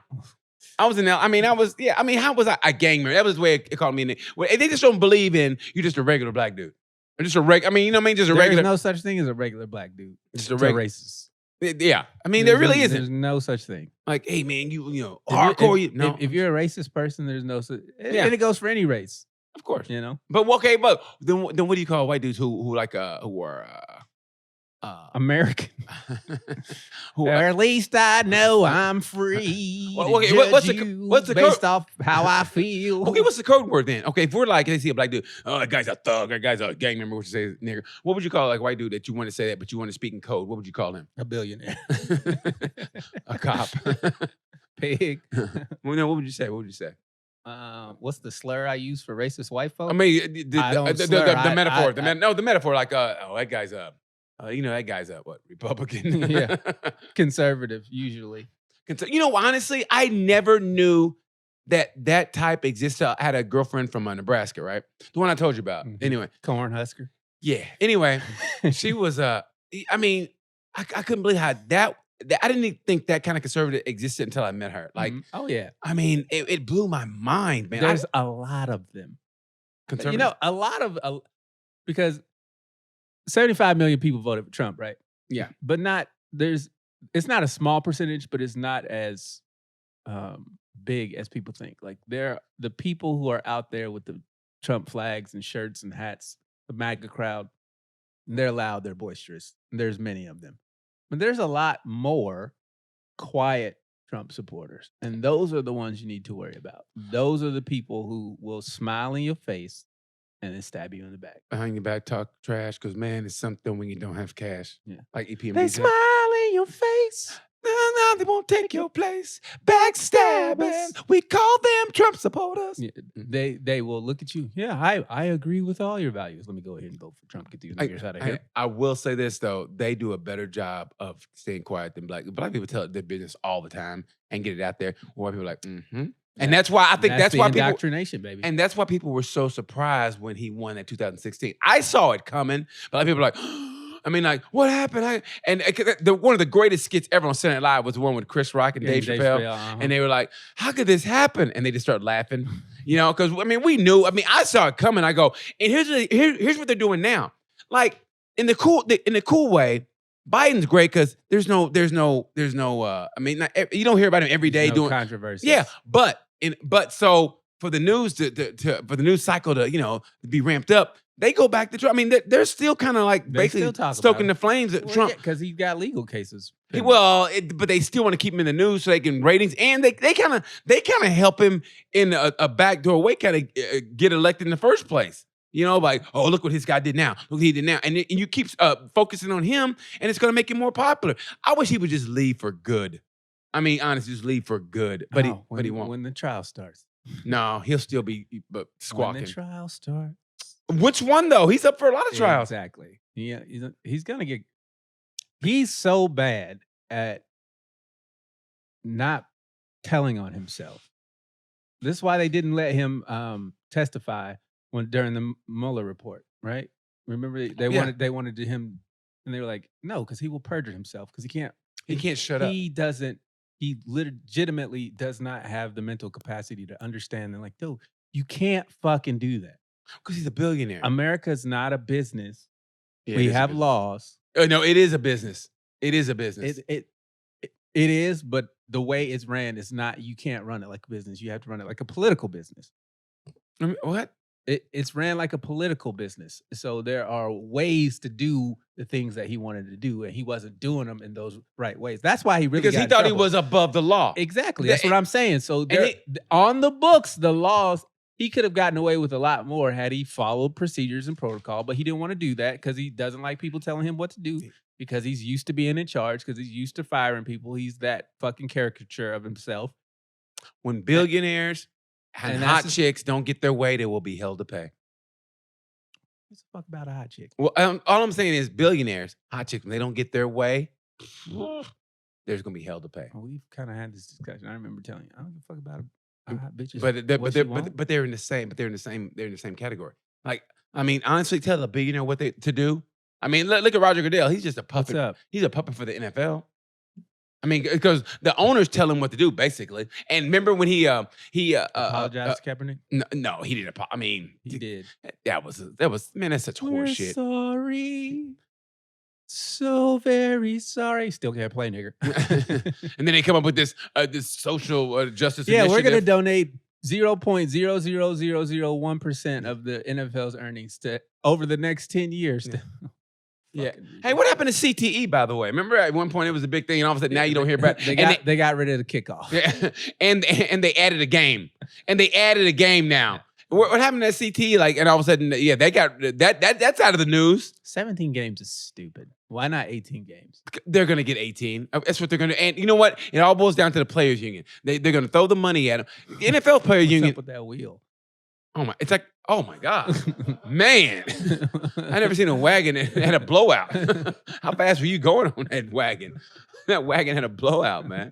Speaker 1: I was how was I a gang member? That was the way it called me. They just don't believe in you just a regular black dude. Or just a just a regular.
Speaker 2: There's no such thing as a regular black dude.
Speaker 1: Just a
Speaker 2: regular racist.
Speaker 1: Yeah. There really isn't.
Speaker 2: There's no such thing.
Speaker 1: Like, hey man, hardcore. No.
Speaker 2: If you're a racist person, there's no such.
Speaker 1: Yeah.
Speaker 2: And it goes for any race.
Speaker 1: Of course.
Speaker 2: But
Speaker 1: But then what do you call white dudes who are
Speaker 2: American.
Speaker 1: who
Speaker 2: or at least I know I'm free.
Speaker 1: Well, okay, what's the
Speaker 2: based off how I feel?
Speaker 1: Okay, what's the code word then? Okay, if we're like, they see a black dude, oh, that guy's a thug, that guy's a gang member, what you say, nigger. What would you call like a white dude that you want to say that, but you want to speak in code? What would you call him?
Speaker 2: A billionaire.
Speaker 1: A cop.
Speaker 2: Pig.
Speaker 1: Well, no, what would you say?
Speaker 2: What's the slur I use for racist white folks?
Speaker 1: I mean, the metaphor. The metaphor, like, that guy's that guy's what, Republican?
Speaker 2: Yeah. Conservative, usually.
Speaker 1: Honestly, I never knew that type existed. I had a girlfriend from Nebraska, right? The one I told you about.
Speaker 2: Mm-hmm.
Speaker 1: Anyway.
Speaker 2: Cornhusker.
Speaker 1: Yeah. Anyway, she was, I couldn't believe how I didn't even think that kind of conservative existed until I met her. Like,
Speaker 2: oh yeah.
Speaker 1: It blew my mind, man.
Speaker 2: There's a lot of them.
Speaker 1: Conservative.
Speaker 2: A lot of, because 75 million people voted for Trump, right?
Speaker 1: Yeah.
Speaker 2: But it's not a small percentage, but it's not as big as people think. Like the people who are out there with the Trump flags and shirts and hats, the MAGA crowd, they're loud, they're boisterous. There's many of them. But there's a lot more quiet Trump supporters. And those are the ones you need to worry about. Those are the people who will smile in your face and then stab you in the back.
Speaker 1: Behind your back, talk trash, because, man, it's something when you don't have cash.
Speaker 2: Yeah.
Speaker 1: Like EPMD
Speaker 2: They
Speaker 1: said.
Speaker 2: smile in your face.
Speaker 1: No, they won't take your place. Backstabbers. We call them Trump supporters.
Speaker 2: Yeah, they will look at you. Yeah, I agree with all your values. Let me go ahead and vote for Trump. Get these niggers out of here.
Speaker 1: I will say this, though. They do a better job of staying quiet than black people tell their business all the time and get it out there. White people are like, mm-hmm. And that's why I think that's why people
Speaker 2: indoctrination, baby.
Speaker 1: And that's why people were so surprised when he won in 2016. I saw it coming, but people were like, I mean, like, what happened? One of the greatest skits ever on Saturday Night Live was the one with Chris Rock and Dave Chappelle. And they were like, how could this happen? And they just started laughing, because, I mean, we knew. I mean, I saw it coming. I go, and here's what they're doing now. Like, in the cool way, Biden's great because there's no, I mean, you don't hear about him every day doing
Speaker 2: controversy.
Speaker 1: Yeah, but so for the news for the news cycle to be ramped up, they go back to Trump. I mean, they're still kind of like basically stoking the flames at Trump
Speaker 2: because he's got legal cases.
Speaker 1: But they still want to keep him in the news so they can ratings, and they kind of help him in a backdoor way, kind of get elected in the first place. Like, oh, look what his guy did now. Look what he did now. And you keep focusing on him, and it's going to make him more popular. I wish he would just leave for good. I mean, honestly, just leave for good. But he won't.
Speaker 2: When the trial starts.
Speaker 1: No, he'll still be squawking.
Speaker 2: When the trial starts.
Speaker 1: Which one, though? He's up for a lot of trials.
Speaker 2: Exactly. Yeah, he's going to get... He's so bad at not telling on himself. This is why they didn't let him testify during the Mueller report, right? Remember they wanted him, and they were like, no, because he will perjure himself because he can't shut up. He legitimately does not have the mental capacity to understand. And like, dude, you can't fucking do that
Speaker 1: because he's a billionaire.
Speaker 2: America's not a business.
Speaker 1: Yeah,
Speaker 2: we have laws.
Speaker 1: No, it is a business. It is a business.
Speaker 2: It is, but the way it's ran is not. You can't run it like a business. You have to run it like a political business.
Speaker 1: What?
Speaker 2: It's ran like a political business. So there are ways to do the things that he wanted to do, and he wasn't doing them in those right ways. That's why he
Speaker 1: because he thought he was above the law.
Speaker 2: Exactly. That's what I'm saying. So on the books, the laws, he could have gotten away with a lot more had he followed procedures and protocol, but he didn't want to do that because he doesn't like people telling him what to do because he's used to being in charge, because he's used to firing people. He's that fucking caricature of himself.
Speaker 1: When billionaires and hot chicks don't get their way, they will be held to pay.
Speaker 2: What's the fuck about a hot chick?
Speaker 1: Well, all I'm saying is billionaires, hot chicks, when they don't get their way, there's going to be held to pay.
Speaker 2: Well, we've kind of had this discussion. I remember telling you, I don't give a fuck about hot bitches.
Speaker 1: But they're in the same. But they're in the same category. Like, I mean, honestly, tell a billionaire what to do. I mean, look at Roger Goodell. He's just a puppet.
Speaker 2: What's up?
Speaker 1: He's a puppet for the NFL. I mean, because the owners tell him what to do, basically. And remember when he
Speaker 2: apologized to Kaepernick?
Speaker 1: No, he didn't. I mean,
Speaker 2: he did.
Speaker 1: That was man. That's such horse shit.
Speaker 2: Sorry, so very sorry. Still can't play, nigger.
Speaker 1: And then they come up with this social justice.
Speaker 2: Yeah,
Speaker 1: initiative.
Speaker 2: we're gonna donate 0.00001% of the NFL's earnings to over the next 10 years.
Speaker 1: Yeah. Hey, what happened to CTE, by the way? Remember at one point it was a big thing, and all of a sudden now you don't hear about it.
Speaker 2: They got rid of the kickoff.
Speaker 1: Yeah. And they added a game. And they added a game now. What happened to CTE? Like, and all of a sudden, yeah, they got that's out of the news.
Speaker 2: 17 games is stupid. Why not 18 games?
Speaker 1: They're gonna get 18. That's what they're gonna do. And you know what? It all boils down to the players' union. They're gonna throw the money at them. The NFL player union.
Speaker 2: What's up with that wheel?
Speaker 1: It's like, oh my God, man! I never seen a wagon that had a blowout. How fast were you going on that wagon? That wagon had a blowout, man.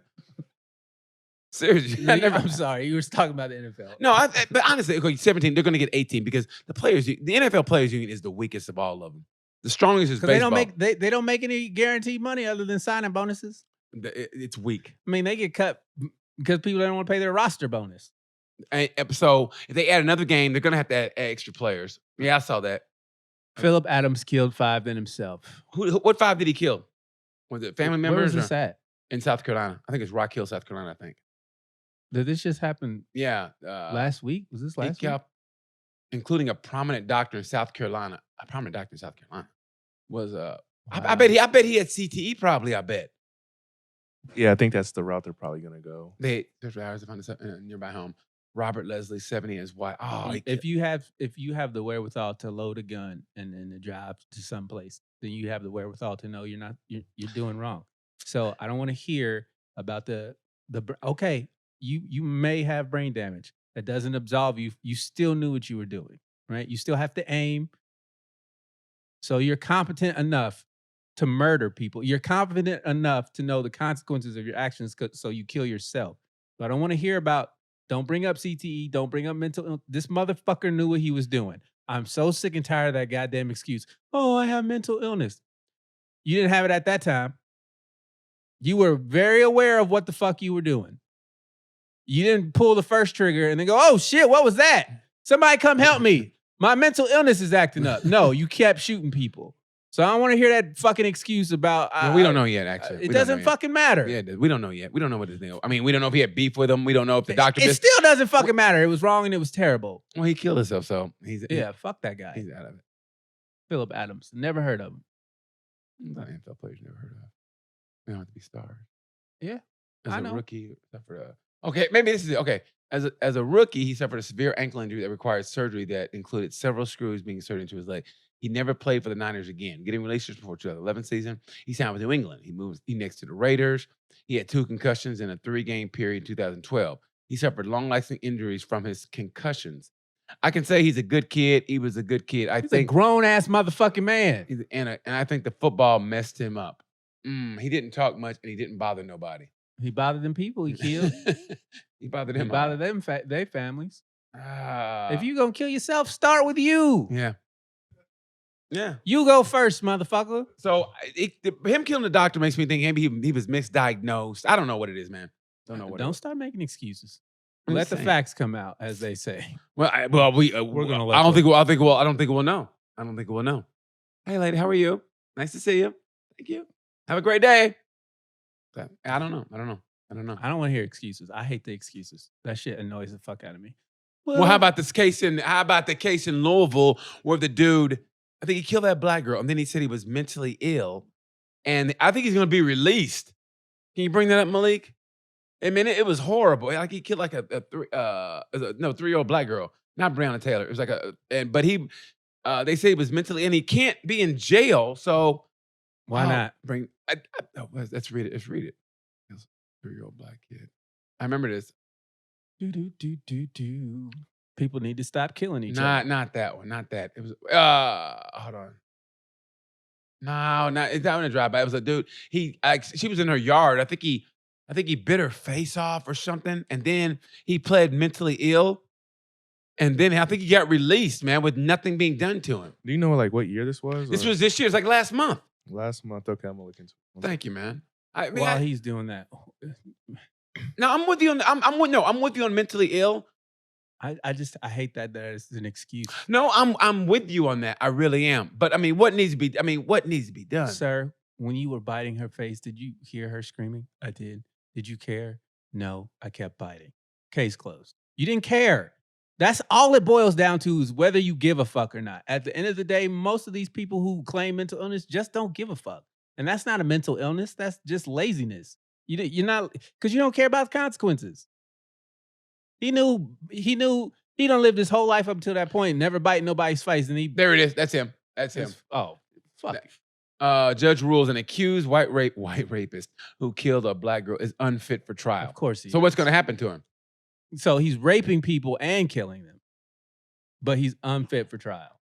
Speaker 1: Seriously,
Speaker 2: I'm sorry, you were talking about the NFL.
Speaker 1: No, but honestly, okay, 17. They're going to get 18 because the NFL players union is the weakest of all of them. The strongest is baseball.
Speaker 2: They don't make any guaranteed money other than signing bonuses.
Speaker 1: It's weak.
Speaker 2: I mean, they get cut because people don't want to pay their roster bonus.
Speaker 1: And so if they add another game, they're going to have to add extra players. Yeah, I saw that.
Speaker 2: Phillip Adams killed 5 then himself.
Speaker 1: What 5 did he kill? Was it family members?
Speaker 2: Where was this at?
Speaker 1: In South Carolina. I think it's Rock Hill, South Carolina, I think.
Speaker 2: Did this just happen?
Speaker 1: Yeah.
Speaker 2: Last week? Was this last week?
Speaker 1: Including a prominent doctor in South Carolina. A prominent doctor in South Carolina. Was
Speaker 2: wow.
Speaker 1: I bet he had CTE probably, I bet.
Speaker 3: Yeah, I think that's the route they're probably gonna go.
Speaker 1: There's hours to find a nearby home. Robert Leslie, 70, and his wife. Oh,
Speaker 2: If you have the wherewithal to load a gun and to drive to someplace, then you have the wherewithal to know you're doing wrong. So I don't want to hear about okay, you may have brain damage. That doesn't absolve you. You still knew what you were doing, right? You still have to aim. So you're competent enough to murder people. You're confident enough to know the consequences of your actions, so you kill yourself. But I don't want to hear about. Don't bring up CTE. Don't bring up mental illness. This motherfucker knew what he was doing. I'm so sick and tired of that goddamn excuse. Oh, I have mental illness. You didn't have it at that time. You were very aware of what the fuck you were doing. You didn't pull the first trigger and then go, oh shit, what was that? Somebody come help me. My mental illness is acting up. No, you kept shooting people. So I don't want to hear that fucking excuse about.
Speaker 1: We don't know yet, actually.
Speaker 2: It doesn't fucking matter.
Speaker 1: Yeah, we don't know yet. We don't know what his name. I mean, we don't know if he had beef with him. We don't know if the doctor.
Speaker 2: It still doesn't fucking matter. It was wrong and it was terrible.
Speaker 1: Well, he killed himself, so
Speaker 2: fuck that guy.
Speaker 1: He's out of it.
Speaker 2: Phillip Adams. Never heard of him.
Speaker 1: Not NFL players never heard of. They don't have to be stars.
Speaker 2: Yeah,
Speaker 1: As
Speaker 2: I
Speaker 1: a
Speaker 2: know.
Speaker 1: rookie, suffered okay, maybe this is it. Okay. As a rookie, he suffered a severe ankle injury that required surgery that included several screws being inserted into his leg. He never played for the Niners again. Getting relationships before 2011 season. He signed with New England. He next to the Raiders. He had 2 concussions in a 3-game period in 2012. He suffered long-lasting injuries from his concussions. I can say he's a good kid. He was a good kid.
Speaker 2: He's a grown-ass motherfucking man.
Speaker 1: And I think the football messed him up. He didn't talk much, and he didn't bother nobody.
Speaker 2: He bothered them people he killed.
Speaker 1: He bothered him.
Speaker 2: He bothered them, their families.
Speaker 1: If
Speaker 2: If you gonna kill yourself, start with you.
Speaker 1: Yeah.
Speaker 2: You go first, motherfucker.
Speaker 1: So him killing the doctor makes me think maybe he was misdiagnosed. I don't know what it is, man.
Speaker 2: Don't start making excuses.
Speaker 1: I'm
Speaker 2: Let
Speaker 1: just
Speaker 2: the
Speaker 1: saying.
Speaker 2: facts come out, as they say.
Speaker 1: Well,
Speaker 2: We're gonna let
Speaker 1: I don't
Speaker 2: you.
Speaker 1: think we'll know. I don't think we'll know. Hey, lady, how are you? Nice to see you. Thank you. Have a great day. I don't know.
Speaker 2: I don't want to hear excuses. I hate the excuses. That shit annoys the fuck out of me.
Speaker 1: Well, how about the case in Louisville where the dude, I think he killed that black girl, and then he said he was mentally ill, and I think he's going to be released. Can you bring that up, Malik? I mean, it was horrible. Like he killed like a 3-year-old black girl, not Breonna Taylor. It was like but they say he was mentally, and he can't be in jail. So
Speaker 2: Why not?
Speaker 1: Let's read it. Let's read it. It was a 3-year-old black kid. I remember this.
Speaker 2: Do. People need to stop killing each other.
Speaker 1: Not that one. Not that. It was. Hold on. No, it's not in a drive-by. It was a dude. She was in her yard. I think he bit her face off or something, and then he pled mentally ill, and then I think he got released, man, with nothing being done to him.
Speaker 3: Do you know like what year this was?
Speaker 1: This
Speaker 3: or-
Speaker 1: was this year. It's like last month.
Speaker 3: last month. Okay, I'm gonna look into it.
Speaker 1: Thank you, man.
Speaker 2: While he's doing that,
Speaker 1: No, I'm with you on. I'm with you on mentally ill.
Speaker 2: I hate that as an excuse.
Speaker 1: No, I'm with you on that. I really am. But I mean, what needs to be done?
Speaker 2: Sir, when you were biting her face, did you hear her screaming? I did. Did you care? No, I kept biting. Case closed. You didn't care. That's all it boils down to, is whether you give a fuck or not. At the end of the day, most of these people who claim mental illness just don't give a fuck. And that's not a mental illness. That's just laziness. You're not, because you don't care about the consequences. He done lived his whole life up until that point, never biting nobody's face. And
Speaker 1: There it is. That's him. That's him.
Speaker 2: Oh, fuck.
Speaker 1: Judge rules an accused white rapist who killed a black girl is unfit for trial.
Speaker 2: Of course he
Speaker 1: So what's
Speaker 2: is.
Speaker 1: going to happen to him?
Speaker 2: So he's raping people and killing them, but he's unfit for trial.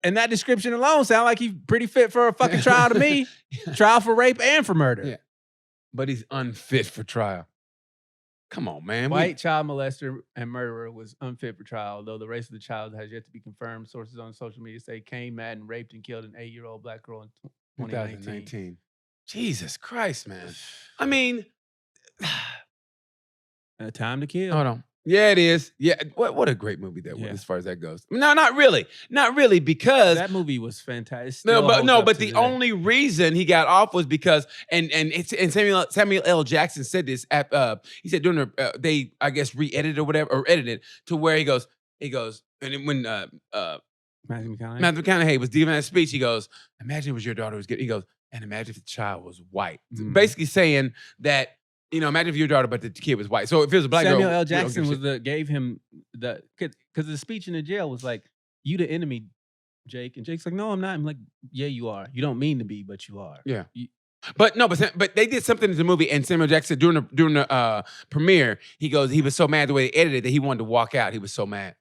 Speaker 2: And that description alone sounds like he's pretty fit for a fucking trial to me. Trial for rape and for murder.
Speaker 1: Yeah. But he's unfit for trial. Come on, man.
Speaker 2: White child molester and murderer was unfit for trial, though the race of the child has yet to be confirmed. Sources on social media say Kane Madden raped and killed an 8-year-old black girl in 2019.
Speaker 1: Jesus Christ, man. I mean,
Speaker 2: Time to kill.
Speaker 1: hold on. Yeah, it is. Yeah, what a great movie that was,
Speaker 2: Yeah.
Speaker 1: as far as that goes. No, not really. Not really, because
Speaker 2: That movie was fantastic.
Speaker 1: but the only reason he got off was because and Samuel L. Jackson said this at he said during they I guess re-edited or whatever, or edited to where he goes and then when
Speaker 2: Matthew McConaughey.
Speaker 1: Matthew McConaughey was giving that speech, he goes, imagine it was your daughter who was getting, he goes, and imagine if the child was white.
Speaker 2: Mhm.
Speaker 1: Basically saying that, imagine if your daughter, but the kid was white. So if it was a black
Speaker 2: Samuel
Speaker 1: girl,
Speaker 2: L.
Speaker 1: we don't
Speaker 2: Jackson
Speaker 1: give a shit.
Speaker 2: gave him because the speech in the jail was like, "You the enemy, Jake," and Jake's like, "No, I'm not." I'm like, "Yeah, you are. You don't mean to be, but you are."
Speaker 1: Yeah. But they did something in the movie, and Samuel Jackson during the premiere, he was so mad the way they edited it that he wanted to walk out. He was so mad.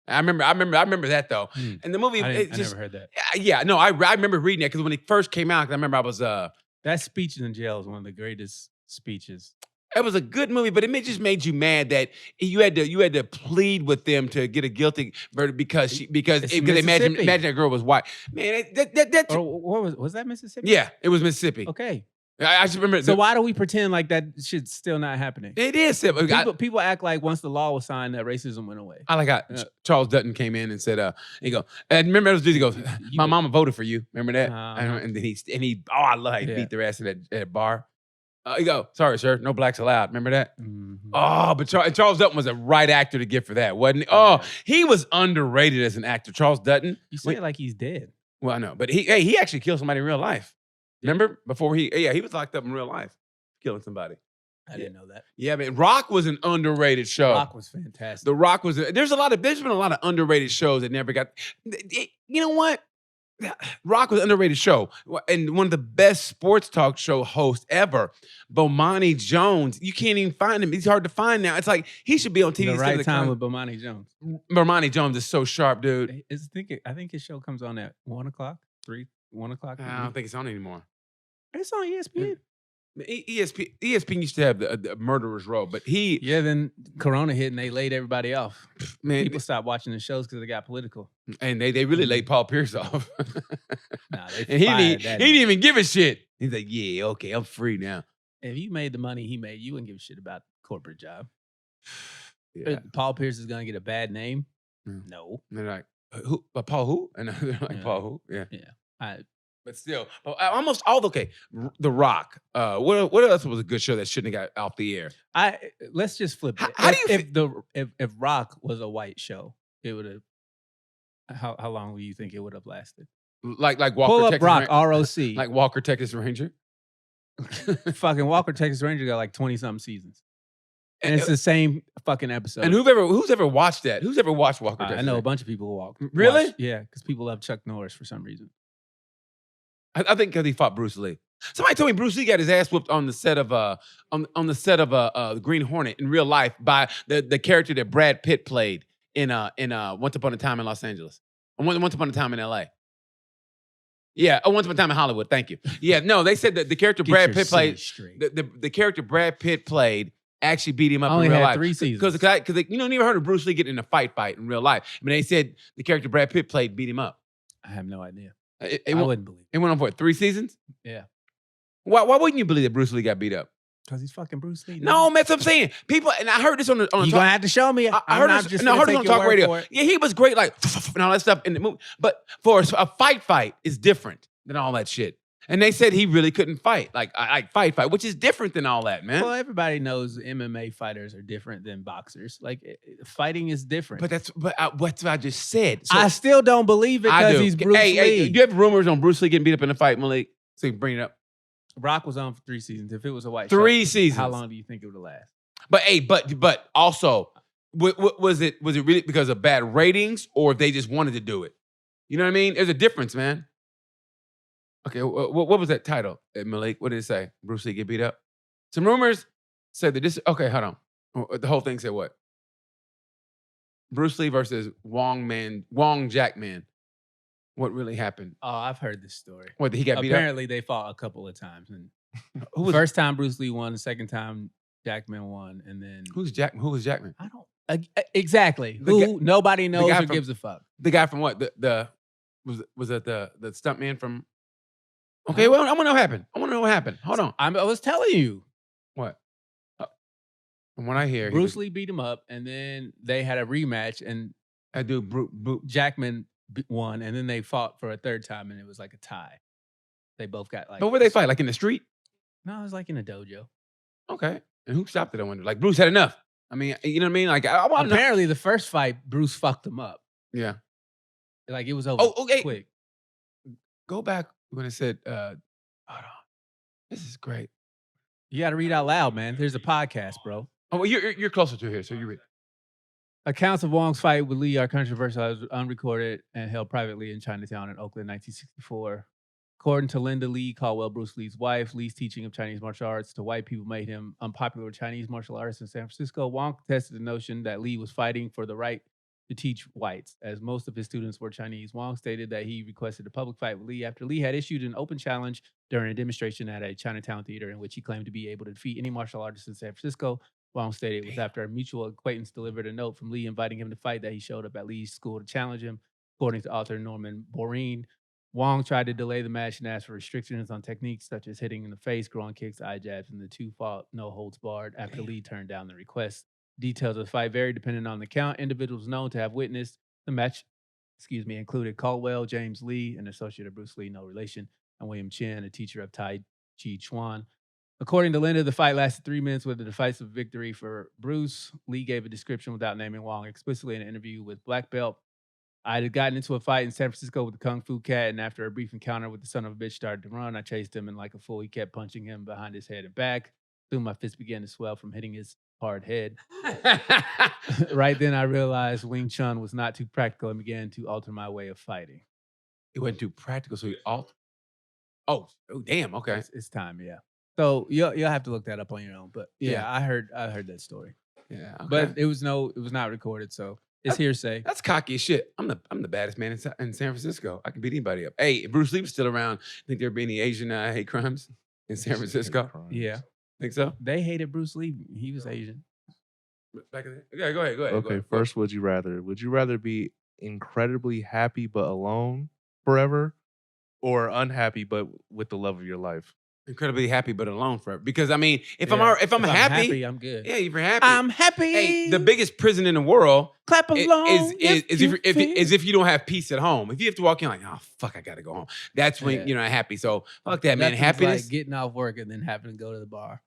Speaker 1: I remember that though. And the movie,
Speaker 2: I never heard that.
Speaker 1: Yeah, no, I remember reading it because when it first came out, I remember I was
Speaker 2: That speech in the jail is one of the greatest speeches.
Speaker 1: it was a good movie, but it just made you mad that you had to plead with them to get a guilty verdict because
Speaker 2: It's
Speaker 1: imagine
Speaker 2: Mississippi.
Speaker 1: that girl was white. Man, that
Speaker 2: Or what was that Mississippi?
Speaker 1: yeah, it was Mississippi.
Speaker 2: Okay.
Speaker 1: I just remember.
Speaker 2: So why do we pretend like that shit's still not happening?
Speaker 1: It is.
Speaker 2: People act like once the law was signed that racism went away.
Speaker 1: I like how Charles Dutton came in and said, he go, and remember those dudes, he goes, my mama voted for you. Remember that? And then he I love how he beat their ass in that bar. He go, sorry, sir, no blacks allowed. Remember that?
Speaker 2: Mm-hmm.
Speaker 1: Oh, but Charles Dutton was a right actor to get for that, wasn't he? Oh, he was underrated as an actor. Charles Dutton.
Speaker 2: You say it like he's dead.
Speaker 1: Well, I know, but he actually killed somebody in real life. Remember? Before he was locked up in real life, killing somebody.
Speaker 2: I didn't know that.
Speaker 1: Yeah, man. Rock was an underrated show.
Speaker 2: Rock was fantastic.
Speaker 1: The Rock was. There's been a lot of underrated shows that never got. You know what? Rock was an underrated show, and one of the best sports talk show hosts ever. Bomani Jones. You can't even find him. He's hard to find now. It's like he should be on TV.
Speaker 2: The right time with Bomani Jones.
Speaker 1: Bomani Jones is so sharp, dude.
Speaker 2: I think his show comes on at 1 o'clock, 1 o'clock.
Speaker 1: I don't think it's on anymore.
Speaker 2: It's on ESPN.
Speaker 1: ESPN used to have the Murderer's Row, but
Speaker 2: then Corona hit and they laid everybody off.
Speaker 1: Man,
Speaker 2: People stopped watching the shows because they got political.
Speaker 1: And they really laid Paul Pierce off.
Speaker 2: And
Speaker 1: he didn't even give a shit. He's like, yeah, okay, I'm free now.
Speaker 2: If you made the money he made, you wouldn't give a shit about corporate job.
Speaker 1: Yeah.
Speaker 2: Paul Pierce is gonna get a bad name. No.
Speaker 1: And they're like, who? But Paul who? And they're like, Paul who? Yeah.
Speaker 2: Yeah.
Speaker 1: But still, almost all okay. The Rock. What else was a good show that shouldn't have got off the air?
Speaker 2: Let's just flip it.
Speaker 1: How do you
Speaker 2: if Rock was a white show, it would have. How long do you think it would have lasted?
Speaker 1: Like Walker.
Speaker 2: Pull up
Speaker 1: Texas
Speaker 2: Rock ROC.
Speaker 1: Like Walker Texas Ranger.
Speaker 2: Fucking Walker Texas Ranger got like 20-something seasons, and it's the same fucking episode.
Speaker 1: And who's ever watched that? Who's ever watched Walker? Texas
Speaker 2: I know
Speaker 1: Ranger?
Speaker 2: a bunch of people who walk.
Speaker 1: Really?
Speaker 2: Yeah, because people love Chuck Norris for some reason.
Speaker 1: I think because he fought Bruce Lee. Somebody told me Bruce Lee got his ass whooped on the set of the Green Hornet in real life by the character that Brad Pitt played in Once Upon a Time in Los Angeles. Once Upon a Time in LA. Yeah, Once Upon a Time in Hollywood. Thank you. Yeah, no, they said that the character Brad Pitt played the character Brad Pitt played actually beat him up in real life. 3 seasons. Because never heard of Bruce Lee getting in a fight in real life. I mean, they said the character Brad Pitt played beat him up.
Speaker 2: I have no idea.
Speaker 1: I
Speaker 2: wouldn't believe
Speaker 1: it. It went on for 3 seasons?
Speaker 2: Yeah.
Speaker 1: Why wouldn't you believe that Bruce Lee got beat up?
Speaker 2: Because he's fucking Bruce Lee.
Speaker 1: No, man, that's what I'm saying. People, and I heard this on the
Speaker 2: You're gonna have to show me.
Speaker 1: I heard this on talk radio. Yeah, he was great, like and all that stuff in the movie. But for a fight is different than all that shit. And they said he really couldn't fight, like fight, which is different than all that, man.
Speaker 2: Well, everybody knows MMA fighters are different than boxers. Like fighting is different.
Speaker 1: But what I just said. So,
Speaker 2: I still don't believe it because he's Bruce Lee.
Speaker 1: Hey, do you have rumors on Bruce Lee getting beat up in a fight, Malik? So you can bring it up.
Speaker 2: Rock was on for 3 seasons. If it was a white
Speaker 1: 3
Speaker 2: show,
Speaker 1: seasons.
Speaker 2: how long do you think it would have lasted?
Speaker 1: But also, was it really because of bad ratings or they just wanted to do it? You know what I mean? There's a difference, man. Okay, what was that title, Malik? What did it say? Bruce Lee get beat up? Some rumors said that this. Okay, hold on. The whole thing said what? Bruce Lee versus Wong Jackman. What really happened?
Speaker 2: Oh, I've heard this story.
Speaker 1: What, he got beat up?
Speaker 2: Apparently, they fought a couple of times. And first time Bruce Lee won, the second time Jackman won, and then
Speaker 1: Who was Jackman?
Speaker 2: I don't exactly. Nobody knows or gives a fuck.
Speaker 1: The guy from what? Was it the stuntman from? Okay, well, I want to know what happened. Hold on.
Speaker 2: I was telling you.
Speaker 1: What? From what I hear,
Speaker 2: Bruce Lee beat him up, and then they had a rematch, and
Speaker 1: I do.
Speaker 2: Jackman won, and then they fought for a third time, and it was like a tie. They both got like.
Speaker 1: But where they fight? Like in the street?
Speaker 2: No, it was like in a dojo.
Speaker 1: Okay, and who stopped it? I wonder. Like Bruce had enough. I mean, you know what I mean? Like
Speaker 2: apparently, the first fight, Bruce fucked him up.
Speaker 1: Yeah.
Speaker 2: Like it was over.
Speaker 1: Oh, okay.
Speaker 2: Quick.
Speaker 1: Go back when it said Hold on. This is great.
Speaker 2: You got to read out loud, man. There's a podcast, bro.
Speaker 1: Oh, well, you're closer to here, so you read.
Speaker 2: Accounts of Wong's fight with Lee are controversial as unrecorded and held privately in Chinatown in Oakland, 1964. According to Linda Lee Caldwell, Bruce Lee's wife, Lee's teaching of Chinese martial arts to white people made him unpopular with Chinese martial artists in San Francisco. Wong contested the notion that Lee was fighting for the right to teach whites, as most of his students were Chinese. Wong stated that he requested a public fight with Lee after Lee had issued an open challenge during a demonstration at a Chinatown theater in which he claimed to be able to defeat any martial artist in San Francisco. Wong stated it was after a mutual acquaintance delivered a note from Lee inviting him to fight that he showed up at Lee's school to challenge him. According to author Norman Boreen, Wong tried to delay the match and asked for restrictions on techniques such as hitting in the face, groin kicks, eye jabs, and the two fought no holds barred after Lee turned down the request. Details of the fight vary depending on the count. Individuals known to have witnessed the match, included Caldwell, James Lee, an associate of Bruce Lee, no relation, and William Chen, a teacher of Tai Chi Chuan. According to Linda, the fight lasted 3 minutes with a decisive victory for Bruce. Lee gave a description without naming Wong explicitly in an interview with Black Belt. I had gotten into a fight in San Francisco with the Kung Fu Cat, and after a brief encounter with the son of a bitch started to run, I chased him, and like a fool, he kept punching him behind his head and back. Soon my fist began to swell from hitting his hard head. Right then, I realized Wing Chun was not too practical and began to alter my way of fighting.
Speaker 1: It wasn't too practical, so he altered. Oh, damn. Okay.
Speaker 2: It's time, yeah. So you'll have to look that up on your own. But yeah,
Speaker 1: Yeah.
Speaker 2: I heard that story.
Speaker 1: Yeah. Okay.
Speaker 2: But it was not recorded, so it's hearsay.
Speaker 1: That's cocky as shit. I'm the baddest man in San Francisco. I can beat anybody up. Hey, if Bruce Lee was still around, think there'd be any Asian hate crimes in San Francisco?
Speaker 2: Yeah.
Speaker 1: Think so?
Speaker 2: They hated Bruce Lee. He was Asian.
Speaker 1: Back in the, yeah, go ahead.
Speaker 3: Okay, first, would you rather? Would you rather be incredibly happy but alone forever, or unhappy but with the love of your life?
Speaker 1: Incredibly happy but alone forever. Because I mean, if
Speaker 2: Yeah.
Speaker 1: I'm happy,
Speaker 2: I'm good.
Speaker 1: yeah, if you're happy,
Speaker 2: I'm happy.
Speaker 1: Hey, the biggest prison in the world
Speaker 2: Clap along.
Speaker 1: is if you don't have peace at home. If you have to walk in like, oh fuck, I gotta go home. That's when you're not happy. So fuck that, man.
Speaker 2: Nothing's
Speaker 1: Happiness,
Speaker 2: like getting off work and then having to go to the bar.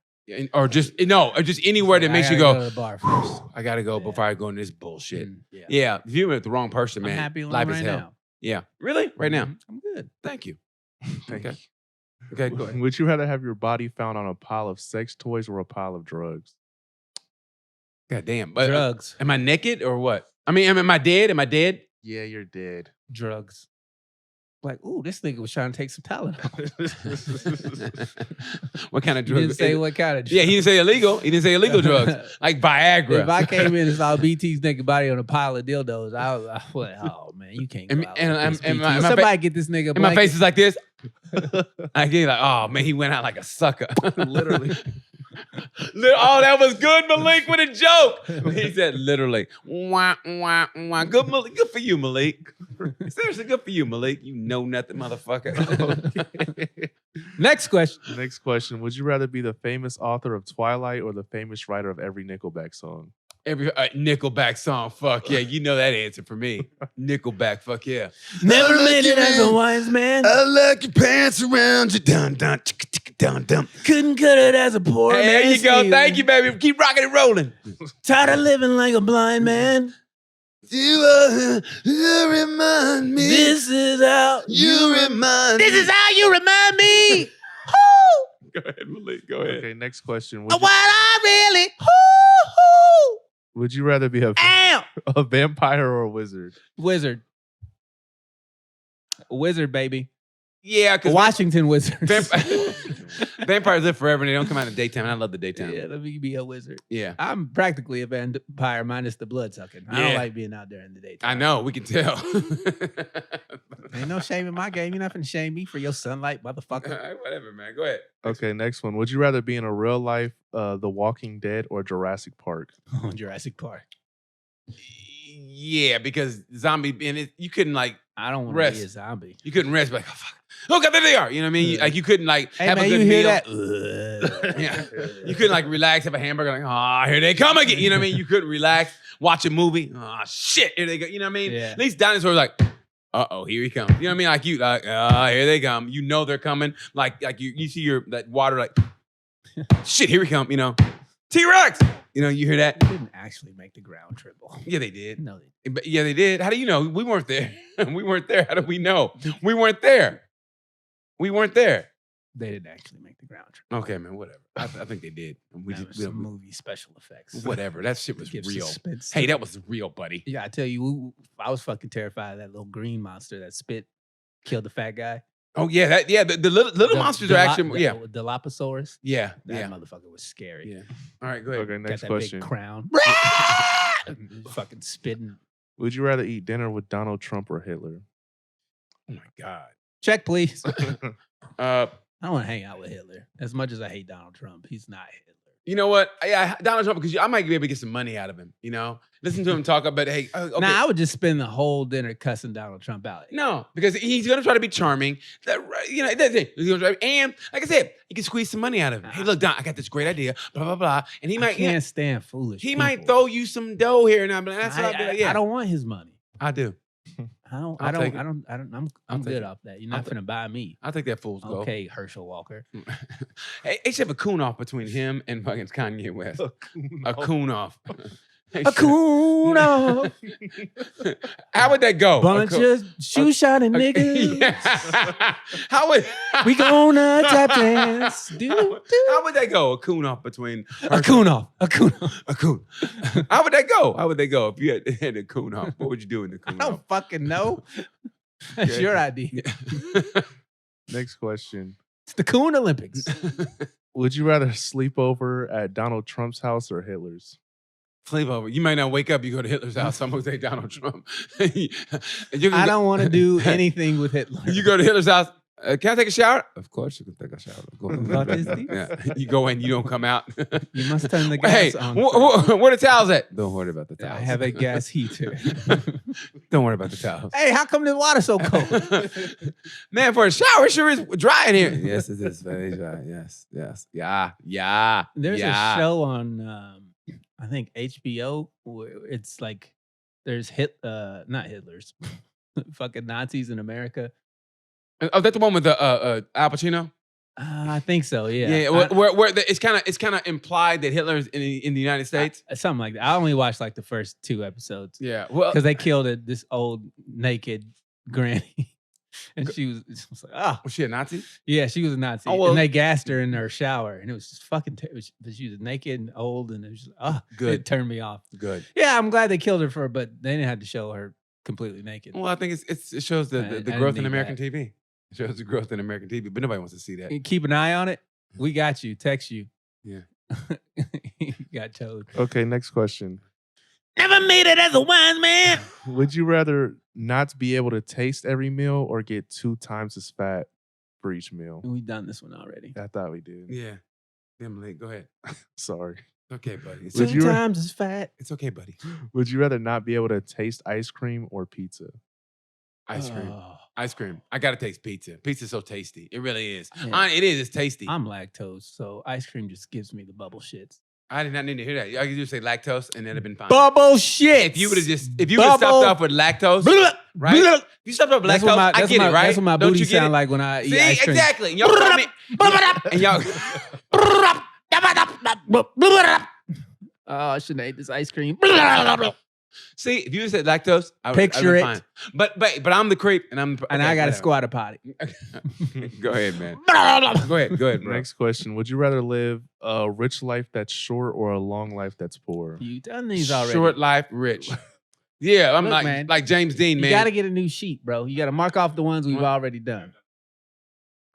Speaker 1: or just anywhere that makes you
Speaker 2: Go
Speaker 1: go.
Speaker 2: to the bar first.
Speaker 1: I gotta go before I go into this bullshit.
Speaker 2: Yeah.
Speaker 1: Yeah, if you're with the wrong person,
Speaker 2: I'm
Speaker 1: man,
Speaker 2: happy alone
Speaker 1: life is
Speaker 2: right
Speaker 1: hell.
Speaker 2: now.
Speaker 1: Yeah, really, right now.
Speaker 2: Mhm. I'm good.
Speaker 1: Thank you.
Speaker 3: Thank
Speaker 1: Okay.
Speaker 3: you.
Speaker 1: Okay, go ahead.
Speaker 3: Would you rather have your body found on a pile of sex toys or a pile of drugs?
Speaker 1: God damn. But
Speaker 2: Drugs.
Speaker 1: am I naked or what? I mean, am I dead? Am I dead?
Speaker 3: Yeah, you're dead.
Speaker 2: Drugs. Like, ooh, this nigga was trying to take some talent off.
Speaker 1: What kind of
Speaker 2: He
Speaker 1: drugs?
Speaker 2: didn't say what kind of drugs.
Speaker 1: Yeah, he didn't say illegal. He didn't say illegal drugs like Viagra.
Speaker 2: If I came in and saw BT's naked body on a pile of dildos, I was like, oh man, you can't go
Speaker 1: And-
Speaker 2: out
Speaker 1: and-
Speaker 2: like this,
Speaker 1: and
Speaker 2: BT.
Speaker 1: my fa-
Speaker 2: Somebody get this nigga a
Speaker 1: and my
Speaker 2: blanket.
Speaker 1: face is like this. I get like, oh man, he went out like a sucker. Literally. Oh, that was good, Malik, with a joke. He said literally. Wah, wah, wah. Good, Malik. Good for you, Malik. Seriously, good for you, Malik. You know nothing, motherfucker.
Speaker 2: Next question.
Speaker 3: Next question. Would you rather be the famous author of Twilight or the famous writer of every Nickelback song?
Speaker 1: Every Nickelback song, fuck yeah. You know that answer for me. Nickelback, fuck yeah.
Speaker 2: Never made it as a wise man.
Speaker 1: I like your pants around you. Dun, dun, dun, dun.
Speaker 2: Couldn't cut it as a poor
Speaker 1: Hey,
Speaker 2: man.
Speaker 1: there you go.
Speaker 2: stealing.
Speaker 1: Thank you, baby. Keep rocking and rolling.
Speaker 2: Tired of living like a blind man.
Speaker 1: You remind me.
Speaker 2: This is how
Speaker 1: You remind
Speaker 2: This
Speaker 1: me.
Speaker 2: is how you remind me.
Speaker 1: Go ahead, Malik. Go ahead.
Speaker 3: Okay, next question.
Speaker 2: What I really hoo,
Speaker 3: Would you rather be
Speaker 2: am.
Speaker 3: a vampire or a wizard?
Speaker 2: Wizard. A wizard, baby.
Speaker 1: Yeah,
Speaker 2: A
Speaker 1: because
Speaker 2: Washington wizard.
Speaker 1: vampires live forever and they don't come out in the daytime. And I love the daytime.
Speaker 2: Yeah, let me be a wizard.
Speaker 1: Yeah.
Speaker 2: I'm practically a vampire minus the blood sucking. I
Speaker 1: Yeah.
Speaker 2: don't like being out there in the daytime.
Speaker 1: I know. We can tell.
Speaker 2: Ain't no shame in my game. You're not finna shame me for your sunlight, motherfucker.
Speaker 1: All right, whatever, man. Go ahead.
Speaker 3: Okay, next one. Would you rather be in a real life The Walking Dead or Jurassic Park?
Speaker 2: On Jurassic Park.
Speaker 1: Yeah, because zombie and it, you couldn't like
Speaker 2: I don't want to
Speaker 1: Rest.
Speaker 2: be a zombie.
Speaker 1: you couldn't rest like oh fuck. Oh god, there they are. You know what I mean? Like you couldn't like
Speaker 2: Hey
Speaker 1: have
Speaker 2: man,
Speaker 1: a good
Speaker 2: you hear
Speaker 1: meal.
Speaker 2: that?
Speaker 1: Yeah. You couldn't like relax, have a hamburger, like, oh, here they come again. You know what I mean? You couldn't relax, watch a movie. Oh shit, here they go. You know what I mean?
Speaker 2: Yeah.
Speaker 1: At least dinosaurs like, uh-oh, here he comes. You know what I mean? Like you like, here they come. You know they're coming. Like you see that water like shit, here we come, you know. T-Rex! You know, you hear that?
Speaker 2: They didn't actually make the ground tremble.
Speaker 1: Yeah, they did.
Speaker 2: No,
Speaker 1: But yeah, they did. How do you know? We weren't there. We weren't there. How do we know? We weren't there. We weren't there.
Speaker 2: They didn't actually make the ground truck.
Speaker 1: Okay, man, whatever. I think they did. We
Speaker 2: That was some movie special effects.
Speaker 1: whatever. That shit was
Speaker 2: Give
Speaker 1: real.
Speaker 2: suspense.
Speaker 1: Hey, that was real, buddy.
Speaker 2: Yeah, I tell you, I was fucking terrified of that little green monster that spit, killed the fat guy.
Speaker 1: Oh yeah, the little monsters are actually
Speaker 2: the Dilophosaurus.
Speaker 1: Yeah,
Speaker 2: That motherfucker was scary.
Speaker 1: yeah. All right, go ahead.
Speaker 3: Okay,
Speaker 2: Got
Speaker 3: next
Speaker 2: that
Speaker 3: question.
Speaker 2: big crown. Fucking spitting.
Speaker 3: Would you rather eat dinner with Donald Trump or Hitler?
Speaker 1: Oh my god.
Speaker 2: Check, please.
Speaker 1: Uh,
Speaker 2: I don't want to hang out with Hitler. As much as I hate Donald Trump, he's not Hitler.
Speaker 1: you know what? Yeah, Donald Trump, because I might be able to get some money out of him. You know, listen to him talk about. Hey, okay.
Speaker 2: Nah, I would just spend the whole dinner cussing Donald Trump out.
Speaker 1: No, because he's gonna try to be charming. You know, that's it. He's gonna try, and like I said, you can squeeze some money out of him. Hey, look, Don, I got this great idea. Blah blah blah, and he
Speaker 2: I
Speaker 1: might.
Speaker 2: can't stand foolish.
Speaker 1: He might
Speaker 2: people.
Speaker 1: throw you some dough here and there. But that's what I'd be like. Yeah,
Speaker 2: I don't want his money.
Speaker 1: I do.
Speaker 2: I'm
Speaker 1: I'll take it.
Speaker 2: I'm
Speaker 1: take
Speaker 2: good
Speaker 1: it.
Speaker 2: off that. You're not finna buy me.
Speaker 1: I'll take that fool's gold.
Speaker 2: Okay, Herschel Walker.
Speaker 1: Hey, they should have a coon off between him and fucking Kanye West. A coon off.
Speaker 2: A coon off.
Speaker 1: How would that go?
Speaker 2: Bunch of shoe shining niggas.
Speaker 1: Yeah. How would
Speaker 2: We gonna tap dance.
Speaker 1: How would that go? A coon off between
Speaker 2: A coon off. A coon off.
Speaker 1: a coon. How would that go? How would they go if you had a coon off? What would you do in the
Speaker 2: I
Speaker 1: coon off?
Speaker 2: don't fucking know. That's your idea.
Speaker 3: Next question.
Speaker 2: It's the Coon Olympics.
Speaker 3: Would you rather sleep over at Donald Trump's house or Hitler's?
Speaker 1: Sleep over. You might not wake up. You go to Hitler's house. I'm gonna say Donald Trump.
Speaker 2: I don't want to do anything with Hitler.
Speaker 1: You go to Hitler's house. Can I take a shower? Of course you can take a shower. Go
Speaker 2: What is this?
Speaker 1: Yeah. You go in. You don't come out.
Speaker 2: You must turn the
Speaker 1: Hey,
Speaker 2: gas on.
Speaker 1: where the towels at? Don't worry about the
Speaker 2: I
Speaker 1: towels.
Speaker 2: have a gas heater.
Speaker 1: Don't worry about the towels.
Speaker 2: Hey, how come the water's so cold?
Speaker 1: Man, for a shower, it sure is dry in here. Yes, it is very dry. Yes, yes. Yeah.
Speaker 2: There's
Speaker 1: yeah.
Speaker 2: a show on, I think HBO, where it's like there's not Hitler's, fucking Nazis in America.
Speaker 1: Oh, that's the one with the Al Pacino.
Speaker 2: I think so. Yeah.
Speaker 1: Yeah. Where it's kind of implied that Hitler's in the United States.
Speaker 2: Something like that. I only watched like the first 2 episodes.
Speaker 1: Yeah. Well,
Speaker 2: Because they killed this old naked granny. And she was like,
Speaker 1: was she a Nazi?
Speaker 2: yeah, she was a Nazi.
Speaker 1: Oh, well-
Speaker 2: and they gassed her in her shower. And it was just fucking she was naked and old. And it was just,
Speaker 1: Good.
Speaker 2: It turned me off.
Speaker 1: Good.
Speaker 2: Yeah, I'm glad they killed her but they didn't have to show her completely naked.
Speaker 1: Well, I think it shows the
Speaker 2: I
Speaker 1: growth
Speaker 2: need
Speaker 1: in American
Speaker 2: that.
Speaker 1: TV. It shows the growth in American TV, but nobody wants to see that.
Speaker 2: Keep an eye on it. We got you. Text you.
Speaker 1: Yeah.
Speaker 2: You got told.
Speaker 3: Okay, next question.
Speaker 2: Never made it as a wise man.
Speaker 3: Would you rather not be able to taste every meal or get 2 times as fat for each meal?
Speaker 2: We've done this one already.
Speaker 3: I thought we did.
Speaker 1: Yeah. Emily, go ahead.
Speaker 3: Sorry.
Speaker 1: Okay, buddy. It's,
Speaker 3: Would
Speaker 2: Two
Speaker 3: you ra-
Speaker 2: times as fat.
Speaker 1: it's okay, buddy.
Speaker 3: Would you rather not be able to taste ice cream or pizza?
Speaker 1: Ice cream.
Speaker 2: Oh,
Speaker 1: Ice cream. I gotta taste pizza. Pizza's so tasty. It really is.
Speaker 2: Yeah.
Speaker 1: It is. It's tasty.
Speaker 2: I'm lactose, so ice cream just gives me the bubble shits.
Speaker 1: I did not need to hear that. I could just say lactose, and that'd have been fine.
Speaker 2: Bubble shit.
Speaker 1: If you would have stopped off with lactose, right? If you stopped off with
Speaker 2: That's
Speaker 1: lactose,
Speaker 2: what
Speaker 1: I get it, right?
Speaker 2: That's what my
Speaker 1: Don't
Speaker 2: booty
Speaker 1: you get
Speaker 2: sound
Speaker 1: it?
Speaker 2: like when I eat
Speaker 1: See,
Speaker 2: ice cream.
Speaker 1: exactly. And y'all come in, and y'all.
Speaker 2: Oh, I shouldn't have ate this ice cream.
Speaker 1: See, if you said lactose, I would
Speaker 2: Picture
Speaker 1: be
Speaker 2: it.
Speaker 1: fine. But I'm the creep, and I'm
Speaker 2: And
Speaker 1: okay,
Speaker 2: I got to
Speaker 1: whatever.
Speaker 2: squat a potty.
Speaker 1: Go ahead, man. Go ahead, bro.
Speaker 3: Next question. Would you rather live a rich life that's short or a long life that's poor?
Speaker 2: You done these already.
Speaker 1: Short life, rich. Yeah, I'm
Speaker 2: Look, man,
Speaker 1: like James Dean,
Speaker 2: You
Speaker 1: man.
Speaker 2: got to get a new sheet, bro. You got to mark off the ones we've already done.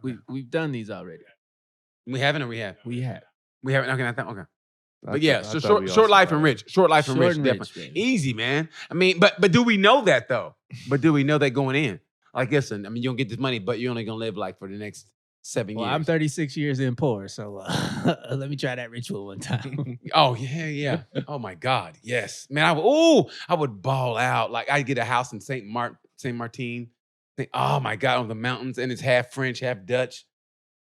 Speaker 2: We've done these already.
Speaker 1: We haven't or we have?
Speaker 2: We have.
Speaker 1: We haven't. Okay, okay.
Speaker 3: I
Speaker 1: But yeah,
Speaker 3: thought-
Speaker 1: so
Speaker 3: I thought we
Speaker 1: short
Speaker 3: also
Speaker 1: life and
Speaker 3: had-
Speaker 1: rich. Short life and
Speaker 2: Short
Speaker 1: rich,
Speaker 2: and
Speaker 1: definitely.
Speaker 2: rich, baby.
Speaker 1: Easy, man. I mean, but do we know that though? But do we know that going in? Like, listen, I mean, you don't get this money, but you're only gonna live like for the next 7
Speaker 2: Well,
Speaker 1: years.
Speaker 2: I'm 36 years in poor, so let me try that ritual one time.
Speaker 1: Oh yeah. Oh my God, yes, man. I would ball out. Like I'd get a house in Saint Martin. Oh my God, on the mountains, and it's half French, half Dutch.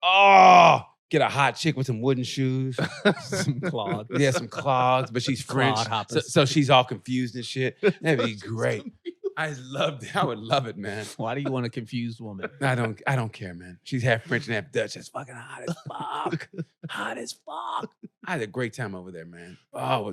Speaker 1: Oh, get a hot chick with some wooden shoes.
Speaker 2: Some clogs.
Speaker 1: Yeah, some clogs, but she's French,
Speaker 2: Clod hoppers.
Speaker 1: so she's all confused and shit. That'd be great. I would love it, man.
Speaker 2: Why do you want a confused woman?
Speaker 1: I don't care, man. She's half French and half Dutch. That's fucking hot as fuck. Hot as fuck. I had a great time over there, man. Oh,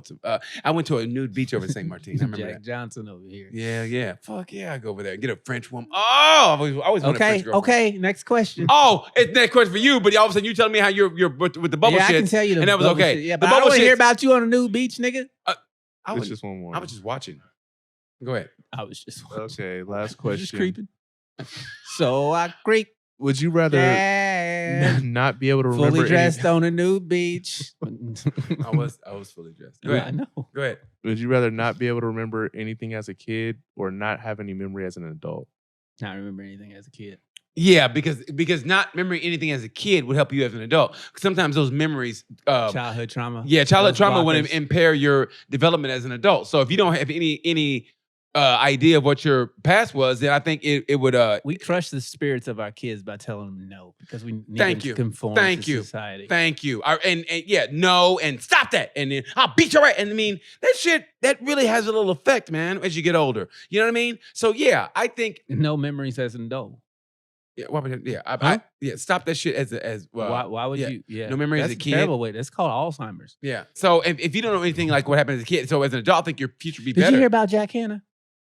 Speaker 1: I went to a nude beach over in St. Martin. I remember
Speaker 2: Jack
Speaker 1: that.
Speaker 2: Johnson over here.
Speaker 1: Yeah. Fuck yeah, I go over there and get a French woman. Oh, I always wanted a French girlfriend.
Speaker 2: Okay. Next question.
Speaker 1: Oh, it's that question for you, but all of a sudden you telling me how you're with the bubble
Speaker 2: yeah,
Speaker 1: shits.
Speaker 2: I can tell you the
Speaker 1: and that was
Speaker 2: bubble
Speaker 1: okay.
Speaker 2: shit. Yeah,
Speaker 1: the
Speaker 2: but I don't
Speaker 1: bubble
Speaker 2: want to hear
Speaker 1: shits-
Speaker 2: about you on a nude beach, nigga.
Speaker 3: It's just one more.
Speaker 1: I was just watching. Go ahead.
Speaker 2: I was just watching.
Speaker 3: Okay, last
Speaker 2: I was just
Speaker 3: question.
Speaker 2: creeping. So I creep.
Speaker 3: Would you rather not be able to remember
Speaker 2: fully dressed
Speaker 3: anything?
Speaker 2: on a nude beach?
Speaker 1: I was fully dressed. Go
Speaker 2: I
Speaker 1: ahead.
Speaker 2: know.
Speaker 1: Go ahead.
Speaker 3: Would you rather not be able to remember anything as a kid or not have any memory as an adult?
Speaker 2: Not remember anything as a kid.
Speaker 1: Yeah, because not remembering anything as a kid would help you as an adult. Sometimes those memories,
Speaker 2: Childhood trauma.
Speaker 1: childhood
Speaker 2: Those
Speaker 1: trauma would
Speaker 2: blockers.
Speaker 1: impair your development as an adult. So if you don't have any idea of what your past was, then I think it would.
Speaker 2: We crush the spirits of our kids by telling them no because we need
Speaker 1: Thank
Speaker 2: them
Speaker 1: you.
Speaker 2: to conform
Speaker 1: Thank
Speaker 2: to
Speaker 1: you.
Speaker 2: society.
Speaker 1: Thank you. And yeah, no, and stop that. And then I'll beat your ass. And I mean, that shit, that really has a little effect, man, as you get older. You know what I mean? So yeah, I think.
Speaker 2: No memories as an adult.
Speaker 1: Yeah,
Speaker 2: Huh?
Speaker 1: stop that shit as well.
Speaker 2: Why would
Speaker 1: yeah.
Speaker 2: you? Yeah,
Speaker 1: No memory as
Speaker 2: that's
Speaker 1: a kid.
Speaker 2: Terrible way. That's called Alzheimer's.
Speaker 1: Yeah. So if you don't know anything like what happened as a kid, so as an adult, I think your future would be
Speaker 2: Did
Speaker 1: better.
Speaker 2: you hear about Jack Hanna?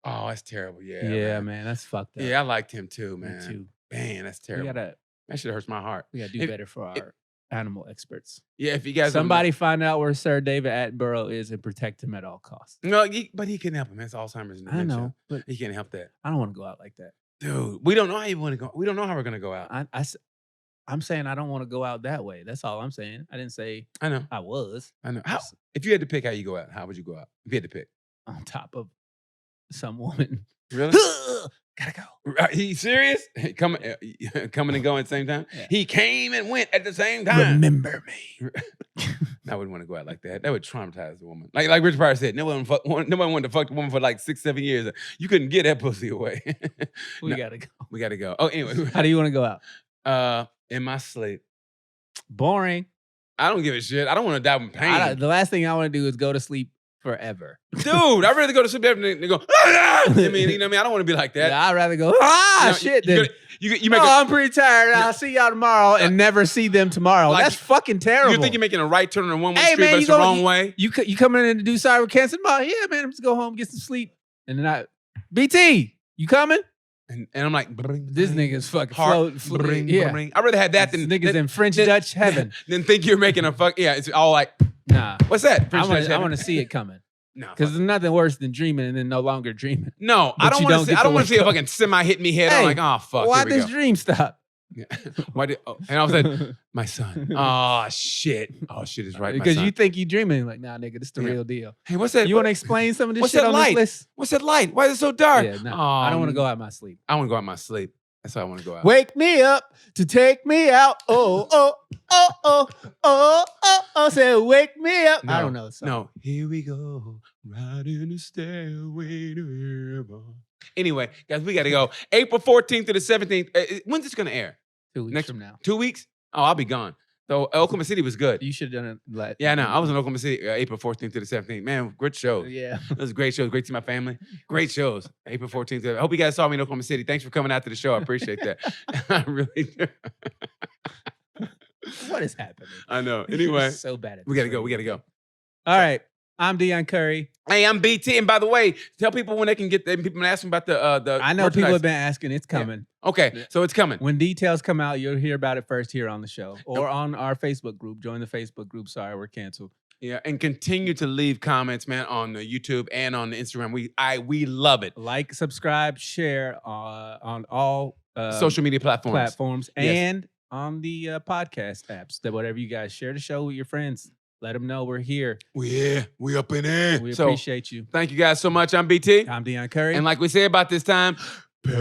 Speaker 1: Oh, that's terrible. Yeah.
Speaker 2: Yeah, man, that's fucked up.
Speaker 1: Yeah, I liked him too,
Speaker 2: Me
Speaker 1: man.
Speaker 2: too.
Speaker 1: Man, that's
Speaker 2: We
Speaker 1: terrible.
Speaker 2: gotta
Speaker 1: That shit hurts my heart.
Speaker 2: do
Speaker 1: If-
Speaker 2: better for our animal experts.
Speaker 1: Yeah, if you guys don't
Speaker 2: Somebody find out where Sir David Attenborough is and protect him at all costs.
Speaker 1: know- no, but he can help him. That's Alzheimer's and
Speaker 2: I
Speaker 1: dementia.
Speaker 2: know, but
Speaker 1: He can't help that.
Speaker 2: I don't want to go out like that.
Speaker 1: Dude, we don't know how you want to go. We don't know how we're gonna go out.
Speaker 2: I'm saying I don't want to go out that way. That's all I'm saying. I didn't say
Speaker 1: I know.
Speaker 2: I was
Speaker 1: I know. How, if you had to pick how you go out, how would you go out? If you had to pick.
Speaker 2: on top of some woman.
Speaker 1: Really?
Speaker 2: Gotta go.
Speaker 1: He serious? Coming and going at the same time?
Speaker 2: Yeah.
Speaker 1: He came and went at the same time.
Speaker 2: Remember me.
Speaker 1: I wouldn't want to go out like that. That would traumatize the woman. Like Richard Pryor said, nobody wanted to fuck the woman for like 6-7 years. You couldn't get that pussy away.
Speaker 2: We
Speaker 1: No.
Speaker 2: gotta go.
Speaker 1: We gotta go. Oh, anyway.
Speaker 2: How do you want to go out?
Speaker 1: In my sleep.
Speaker 2: Boring.
Speaker 1: I don't give a shit. I don't want to die with pain.
Speaker 2: The last thing I want to do is go to sleep forever.
Speaker 1: Dude, I'd rather go to sleep every night and go, "Ah!" I mean, you know what I mean? I don't want to be like that.
Speaker 2: Yeah, I'd rather go,
Speaker 1: You know,
Speaker 2: shit.
Speaker 1: You,
Speaker 2: Then.
Speaker 1: you make
Speaker 2: Oh,
Speaker 1: a,
Speaker 2: I'm pretty tired. I'll see y'all tomorrow and never see them tomorrow.
Speaker 1: Like,
Speaker 2: That's fucking terrible.
Speaker 1: you think you're making a right turn on a one-way
Speaker 2: Hey,
Speaker 1: street,
Speaker 2: man,
Speaker 1: but
Speaker 2: you
Speaker 1: it's the
Speaker 2: gonna-
Speaker 1: wrong way?
Speaker 2: You coming in to do cyber cancer tomorrow? Yeah, man. I'm just go home, get some sleep. And then BT, you coming?
Speaker 1: And I'm like, bring,
Speaker 2: This nigga's fucking
Speaker 1: heart,
Speaker 2: floating.
Speaker 1: bring,
Speaker 2: Yeah.
Speaker 1: bring. I'd rather have that
Speaker 2: This
Speaker 1: than
Speaker 2: niggas in French
Speaker 1: than-
Speaker 2: Dutch heaven.
Speaker 1: Than think you're making a fuck. Yeah, it's all like,
Speaker 2: Nah.
Speaker 1: what's that?
Speaker 2: I
Speaker 1: French
Speaker 2: want
Speaker 1: Dutch
Speaker 2: to
Speaker 1: heaven?
Speaker 2: see it coming.
Speaker 1: No,
Speaker 2: Because there's nothing worse than dreaming and then no longer dreaming.
Speaker 1: no, I
Speaker 2: but
Speaker 1: don't
Speaker 2: you
Speaker 1: want
Speaker 2: don't
Speaker 1: to see.
Speaker 2: get
Speaker 1: I
Speaker 2: to
Speaker 1: don't want to see
Speaker 2: wake
Speaker 1: a
Speaker 2: up.
Speaker 1: fucking semi hit me head. I'm
Speaker 2: Hey,
Speaker 1: like, oh fuck.
Speaker 2: Why
Speaker 1: here we
Speaker 2: this
Speaker 1: go.
Speaker 2: dream stop?
Speaker 1: Yeah. Why did? Oh, and I was like, my son. Oh shit. Oh shit is right. My
Speaker 2: Because
Speaker 1: son.
Speaker 2: you think you dreaming. Like, nah, nigga, this the
Speaker 1: Yeah.
Speaker 2: real deal.
Speaker 1: Hey, what's that?
Speaker 2: You want to explain some of this
Speaker 1: what's
Speaker 2: shit
Speaker 1: that
Speaker 2: on
Speaker 1: light?
Speaker 2: this list?
Speaker 1: What's that light? Why is it so dark?
Speaker 2: Yeah, no. I don't want to go out in my sleep.
Speaker 1: I want to go out in my sleep. That's how I want to go out.
Speaker 2: Wake me up to take me out. Oh, oh, oh, oh, oh, oh, oh. Say, wake me up. I don't know.
Speaker 1: No. Here we go. Riding the stairway to heaven. Anyway, guys, we got to go. April 14th to the 17th. When's this going to air?
Speaker 2: 2 weeks
Speaker 1: Next-
Speaker 2: from now.
Speaker 1: 2 weeks? Oh, I'll be gone. So Oklahoma City was good.
Speaker 2: You should have done it.
Speaker 1: Yeah, I know. I was in Oklahoma City April 14th to the 17th. Man, great shows.
Speaker 2: Yeah.
Speaker 1: It was a great show. Great to see my family. Great shows. April 14th. I hope you guys saw me in Oklahoma City. Thanks for coming out to the show. I appreciate that. I really do.
Speaker 2: What is happening?
Speaker 1: I know. Anyway,
Speaker 2: So bad at
Speaker 1: we
Speaker 2: this
Speaker 1: got to go. We got
Speaker 2: radio
Speaker 1: to go.
Speaker 2: All right. I'm Deon Curry.
Speaker 1: Hey, I'm BT. And by the way, tell people when they can get them. People been asking about the
Speaker 2: I know people
Speaker 1: merchandise.
Speaker 2: have been asking. It's coming.
Speaker 1: Okay, so it's coming.
Speaker 2: When details come out, you'll hear about it first here on the show or on our Facebook group. Join the Facebook group. Sorry, we're canceled.
Speaker 1: Yeah, and continue to leave comments, man, on the YouTube and on the Instagram. We love it.
Speaker 2: Like, subscribe, share on all
Speaker 1: Social media platforms.
Speaker 2: and
Speaker 1: Yes.
Speaker 2: on the podcast apps. That whatever you guys share the show with your friends. Let them know we're here.
Speaker 1: We up in there.
Speaker 2: We
Speaker 1: So
Speaker 2: appreciate you.
Speaker 1: thank you guys so much. I'm BT.
Speaker 2: I'm Deon Curry.
Speaker 1: And like we say about this time, peace.